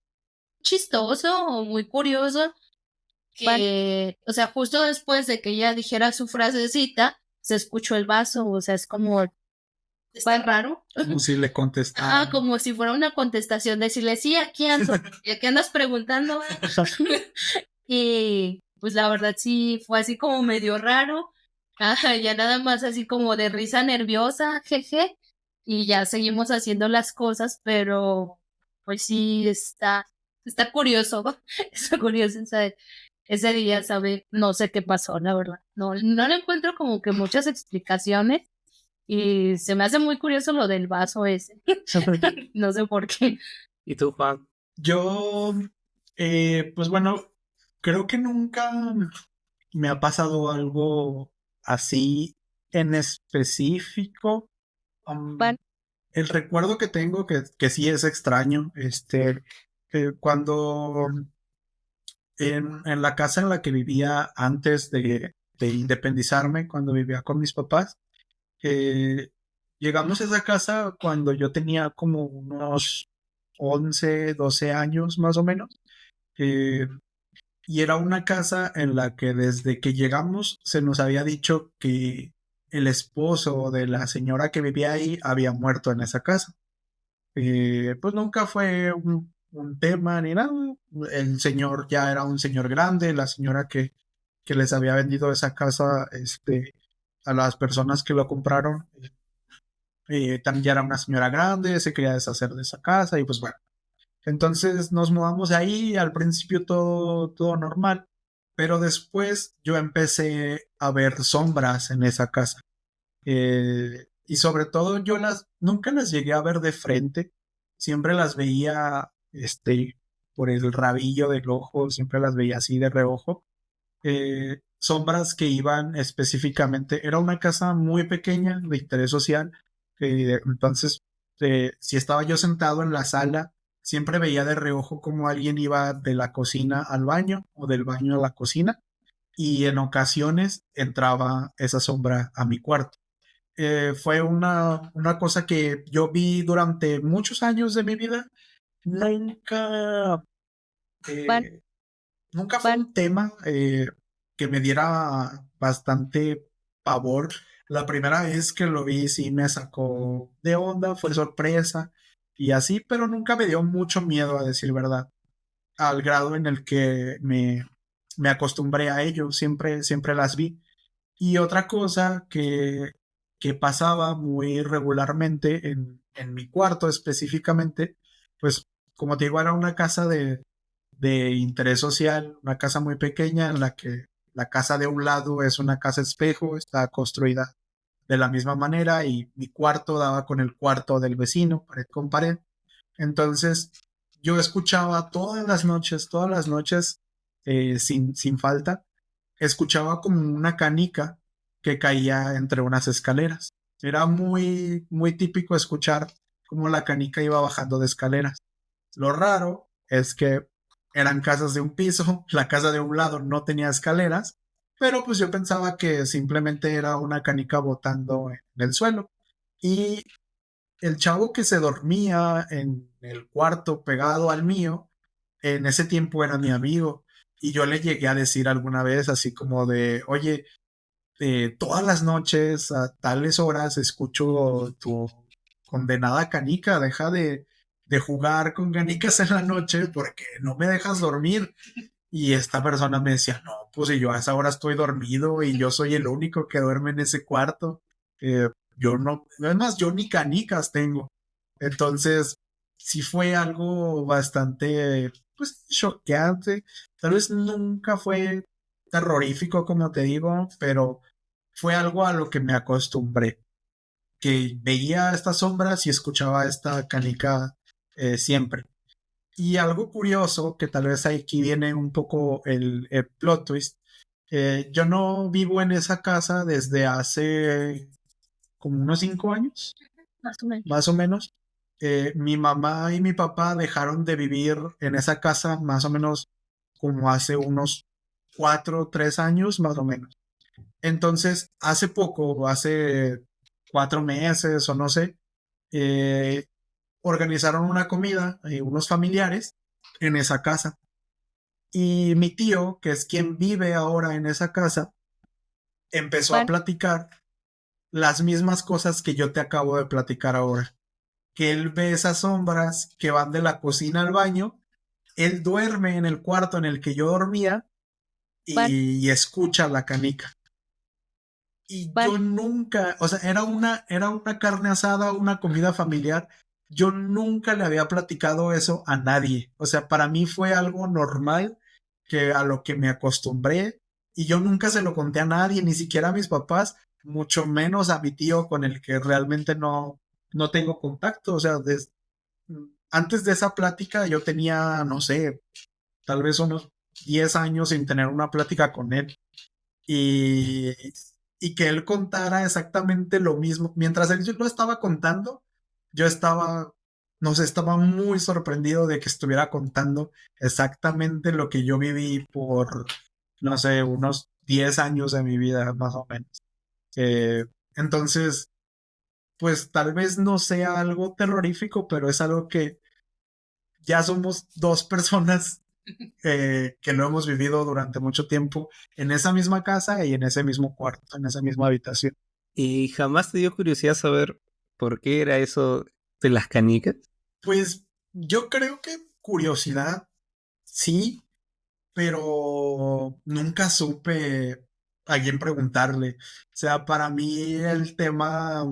chistoso o muy curioso que, o sea, justo después de que ella dijera su frasecita, se escuchó el vaso, o sea, es como, está raro. Como si le contestara. Como si fuera una contestación, decirle, sí, aquí ando, ¿y aquí andas preguntando? Y pues la verdad sí, fue así como medio raro, ya nada más así como de risa nerviosa, jeje, y ya seguimos haciendo las cosas, pero pues sí, está curioso, está curioso ese día, ¿sabe? No sé qué pasó, la verdad. No le encuentro como que muchas explicaciones y se me hace muy curioso lo del vaso ese. No sé por qué. ¿Y tú, Juan? Yo, pues bueno, creo que nunca me ha pasado algo así en específico. El recuerdo que tengo que sí es extraño, cuando en la casa en la que vivía antes de independizarme, cuando vivía con mis papás, eh, llegamos a esa casa cuando yo tenía como unos 11 12 años más o menos. eh, y era una casa en la que desde que llegamos se nos había dicho que el esposo de la señora que vivía ahí había muerto en esa casa. Pues nunca fue un tema ni nada. El señor ya era un señor grande, la señora que les había vendido esa casa, a las personas que lo compraron, también ya era una señora grande, se quería deshacer de esa casa y pues bueno. Entonces nos mudamos ahí, al principio todo normal, pero después yo empecé a ver sombras en esa casa. Y sobre todo yo nunca las llegué a ver de frente, siempre las veía, por el rabillo del ojo, siempre las veía así de reojo. Sombras que iban específicamente, era una casa muy pequeña de interés social, entonces si estaba yo sentado en la sala, siempre veía de reojo como alguien iba de la cocina al baño o del baño a la cocina, y en ocasiones entraba esa sombra a mi cuarto. Fue una cosa que yo vi durante muchos años de mi vida. Nunca, eh, nunca fue un tema que me diera bastante pavor. La primera vez que lo vi sí me sacó de onda, fue sorpresa y así, pero nunca me dio mucho miedo, a decir verdad, al grado en el que me acostumbré a ello, siempre las vi. Y otra cosa que pasaba muy regularmente en mi cuarto específicamente, pues como te digo, era una casa de interés social, una casa muy pequeña en la que la casa de un lado es una casa espejo, está construida de la misma manera y mi cuarto daba con el cuarto del vecino, pared con pared. Entonces yo escuchaba todas las noches, sin falta, escuchaba como una canica que caía entre unas escaleras. Era muy típico escuchar cómo la canica iba bajando de escaleras. Lo raro es que eran casas de un piso, la casa de un lado no tenía escaleras, pero pues yo pensaba que simplemente era una canica botando en el suelo. Y el chavo que se dormía en el cuarto pegado al mío, en ese tiempo era mi amigo. Y yo le llegué a decir alguna vez así como de, oye, todas las noches a tales horas escucho tu condenada canica, deja de jugar con canicas en la noche porque no me dejas dormir. Y esta persona me decía, no, pues si yo a esa hora estoy dormido y yo soy el único que duerme en ese cuarto. Eh, yo no, además yo ni canicas tengo. Entonces, sí fue algo bastante, pues, choqueante. Tal vez nunca fue terrorífico, como te digo, pero fue algo a lo que me acostumbré. que veía estas sombras y escuchaba esta canica siempre. Y algo curioso, que tal vez aquí viene un poco el plot twist, yo no vivo en esa casa desde hace como unos 5 años, Más o menos. más o menos. Mi mamá y mi papá dejaron de vivir en esa casa más o menos como hace unos 4 o 3 años, más o menos. Entonces, hace poco, hace 4 meses o no sé, eh, organizaron una comida, unos familiares, en esa casa. Y mi tío, que es quien vive ahora en esa casa, empezó a platicar las mismas cosas que yo te acabo de platicar ahora. Que él ve esas sombras que van de la cocina al baño, él duerme en el cuarto en el que yo dormía y escucha la canica. Y yo nunca, o sea, era una carne asada, una comida familiar. Yo nunca le había platicado eso a nadie. O sea, para mí fue algo normal que a lo que me acostumbré y yo nunca se lo conté a nadie, ni siquiera a mis papás, mucho menos a mi tío con el que realmente no tengo contacto. O sea, antes de esa plática yo tenía, no sé, tal vez unos 10 años sin tener una plática con él. Y, y que él contara exactamente lo mismo. Mientras él lo estaba contando, yo estaba, no sé, estaba muy sorprendido de que estuviera contando exactamente lo que yo viví por, no sé, unos 10 años de mi vida, más o menos. Entonces, pues tal vez no sea algo terrorífico, pero es algo que ya somos dos personas que lo hemos vivido durante mucho tiempo en esa misma casa y en ese mismo cuarto, en esa misma habitación. ¿Y jamás te dio curiosidad saber por qué era eso de las canicas? Pues yo creo que curiosidad, sí, pero nunca supe a quién preguntarle. O sea, para mí el tema,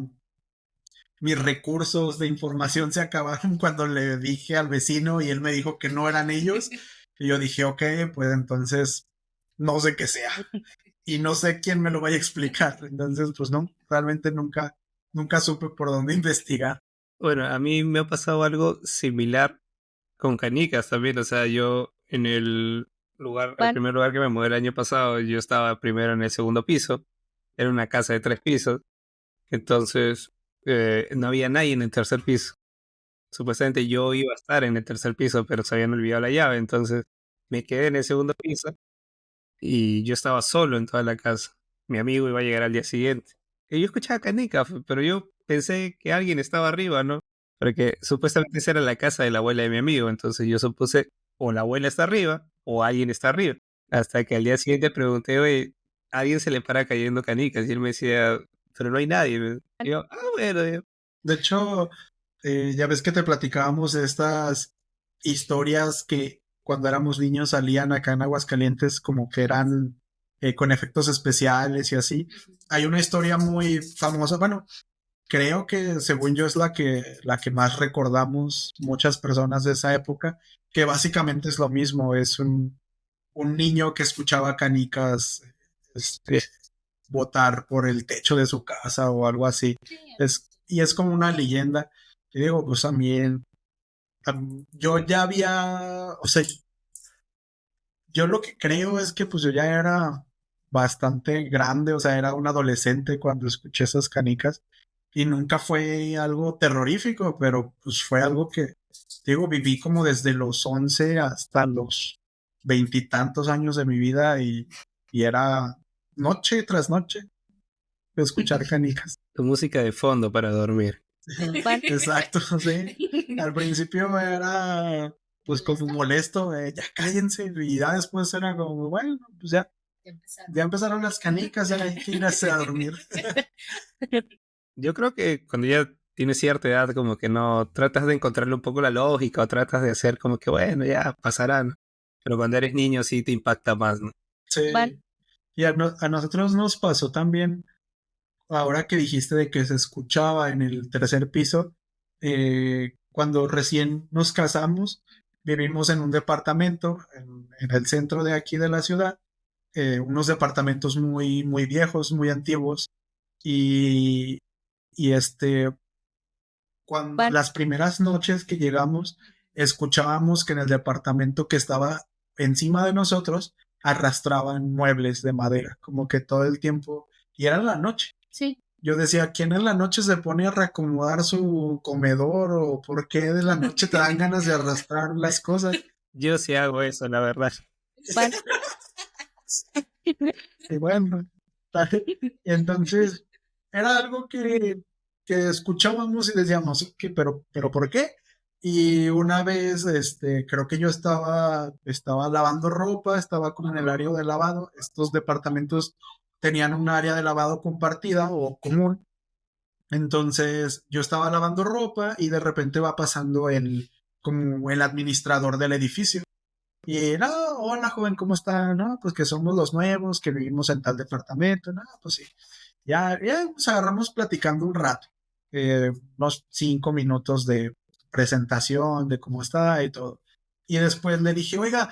mis recursos de información se acabaron cuando le dije al vecino y él me dijo que no eran ellos. Y yo dije, ok, pues entonces no sé qué sea. Y no sé quién me lo vaya a explicar. Entonces, pues no, realmente nunca supe por dónde investigar. Bueno, a mí me ha pasado algo similar con canicas también. O sea, yo en el primer lugar que me mudé el año pasado, yo estaba primero en el segundo piso. Era una casa de 3 pisos. Entonces, no había nadie en el tercer piso. Supuestamente yo iba a estar en el tercer piso, pero se habían olvidado la llave. Entonces, me quedé en el segundo piso y yo estaba solo en toda la casa. Mi amigo iba a llegar al día siguiente. Y yo escuchaba canica, pero yo pensé que alguien estaba arriba, ¿no? Porque supuestamente esa era la casa de la abuela de mi amigo, entonces yo supuse o la abuela está arriba o alguien está arriba. Hasta que al día siguiente pregunté, oye, ¿a alguien se le para cayendo canicas? Y él me decía, pero no hay nadie. Y yo, bueno. De hecho, ya ves que te platicábamos de estas historias que cuando éramos niños salían acá en Aguascalientes como que eran con efectos especiales y así. Hay una historia muy famosa, bueno, creo que según yo es la que más recordamos muchas personas de esa época, que básicamente es lo mismo, es un niño que escuchaba canicas este, botar por el techo de su casa o algo así. Y es como una leyenda. Y digo, pues también, yo ya había, o sea, yo lo que creo es que pues yo ya era bastante grande, o sea, era un adolescente cuando escuché esas canicas y nunca fue algo terrorífico, pero pues fue algo que, digo, viví como desde los 11 hasta los 20 y tantos años de mi vida y era noche tras noche escuchar canicas. Tu música de fondo para dormir. Exacto, sí. Al principio era pues como molesto, ya cállense, y ya después era como, bueno, pues ya empezaron las canicas, ya hay que irse a dormir. Yo creo que cuando ya tienes cierta edad, como que no tratas de encontrarle un poco la lógica o tratas de hacer como que, bueno, ya pasará, ¿no? Pero cuando eres niño sí te impacta más, ¿no? Sí. Y a nosotros nos pasó también, ahora que dijiste de que se escuchaba en el tercer piso, cuando recién nos casamos, vivimos en un departamento en el centro de aquí de la ciudad, unos departamentos muy, muy viejos, muy antiguos, y, Y cuando las primeras noches que llegamos, escuchábamos que en el departamento que estaba encima de nosotros arrastraban muebles de madera, como que todo el tiempo, y era en la noche. Sí. Yo decía, ¿quién en la noche se pone a reacomodar su comedor o por qué de la noche te dan ganas de arrastrar las cosas? Yo sí hago eso, la verdad. Bueno. Y bueno, entonces era algo que escuchábamos y decíamos, ¿qué? ¿Pero por qué? Y una vez, creo que yo estaba lavando ropa, estaba como en el área de lavado. Estos departamentos tenían un área de lavado compartida o común. Entonces yo estaba lavando ropa y de repente va pasando como el administrador del edificio. Y no, hola joven, ¿cómo está? No, pues que somos los nuevos, que vivimos en tal departamento. No, pues sí. Ya nos agarramos platicando un rato. Unos 5 minutos de presentación de cómo está y todo. Y después le dije, oiga,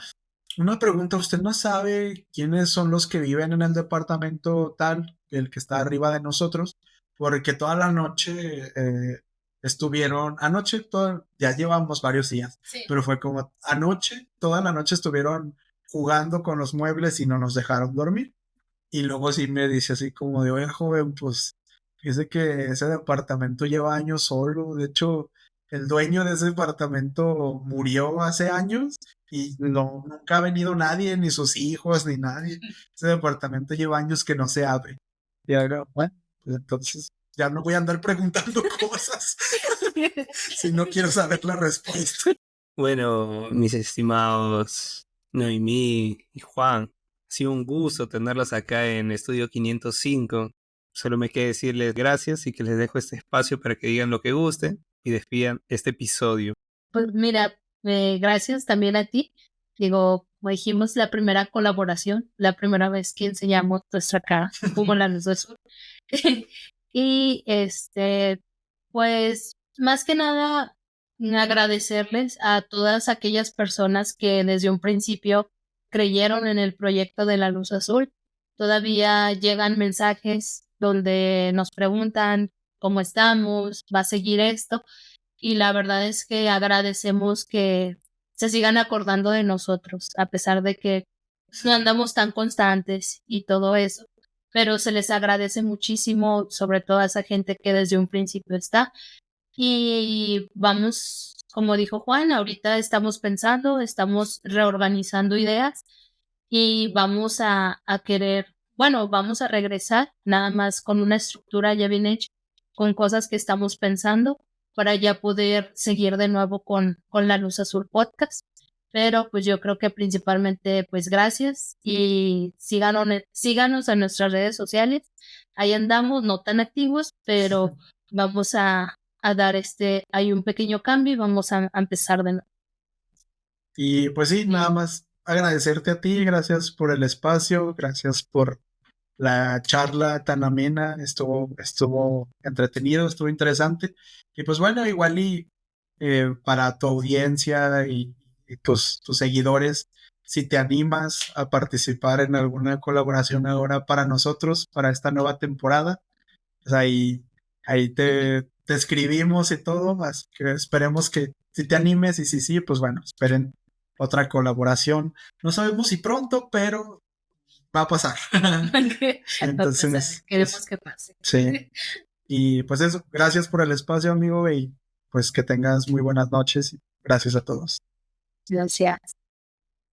una pregunta, ¿usted no sabe quiénes son los que viven en el departamento tal, el que está arriba de nosotros? Porque toda la noche ya llevamos varios días, Sí. pero fue como anoche, toda la noche estuvieron jugando con los muebles y no nos dejaron dormir. Y luego sí me dice así como de, oye joven, pues fíjese que ese departamento lleva años solo. De hecho, el dueño de ese departamento murió hace años y nunca ha venido nadie, ni sus hijos, ni nadie. Ese departamento lleva años que no se abre. Y ahora, bueno, pues entonces ya no voy a andar preguntando cosas si no quiero saber la respuesta. Bueno, mis estimados Noemí y Juan, ha sido un gusto tenerlos acá en Estudio 505. Solo me queda decirles gracias y que les dejo este espacio para que digan lo que gusten y despidan este episodio. Pues mira, gracias también a ti. Digo, como dijimos, la primera colaboración, la primera vez que enseñamos nuestra cara como la luz del sur. Y pues más que nada agradecerles a todas aquellas personas que desde un principio creyeron en el proyecto de la luz azul. Todavía llegan mensajes donde nos preguntan cómo estamos, va a seguir esto, y la verdad es que agradecemos que se sigan acordando de nosotros, a pesar de que no andamos tan constantes y todo eso, pero se les agradece muchísimo, sobre todo a esa gente que desde un principio está. Y vamos, como dijo Juan, ahorita estamos pensando, estamos reorganizando ideas y vamos a querer, bueno, vamos a regresar nada más con una estructura ya bien hecha, con cosas que estamos pensando para ya poder seguir de nuevo con la Luz Azul Podcast. Pero pues yo creo que principalmente pues gracias y síganos en nuestras redes sociales. Ahí andamos, no tan activos, pero vamos a dar hay un pequeño cambio y vamos a empezar de nuevo. Y pues sí, nada más agradecerte a ti, gracias por el espacio, gracias por la charla tan amena, estuvo entretenido, estuvo interesante. Y pues bueno, igual para tu audiencia y tus seguidores, si te animas a participar en alguna colaboración ahora para nosotros, para esta nueva temporada, pues ahí te escribimos y todo, así que esperemos que si te animes y si sí, pues bueno, esperen otra colaboración. No sabemos si pronto, pero va a pasar. Entonces, queremos que pase. Sí. Y pues eso, gracias por el espacio, amigo, y pues que tengas muy buenas noches. Gracias a todos. Gracias.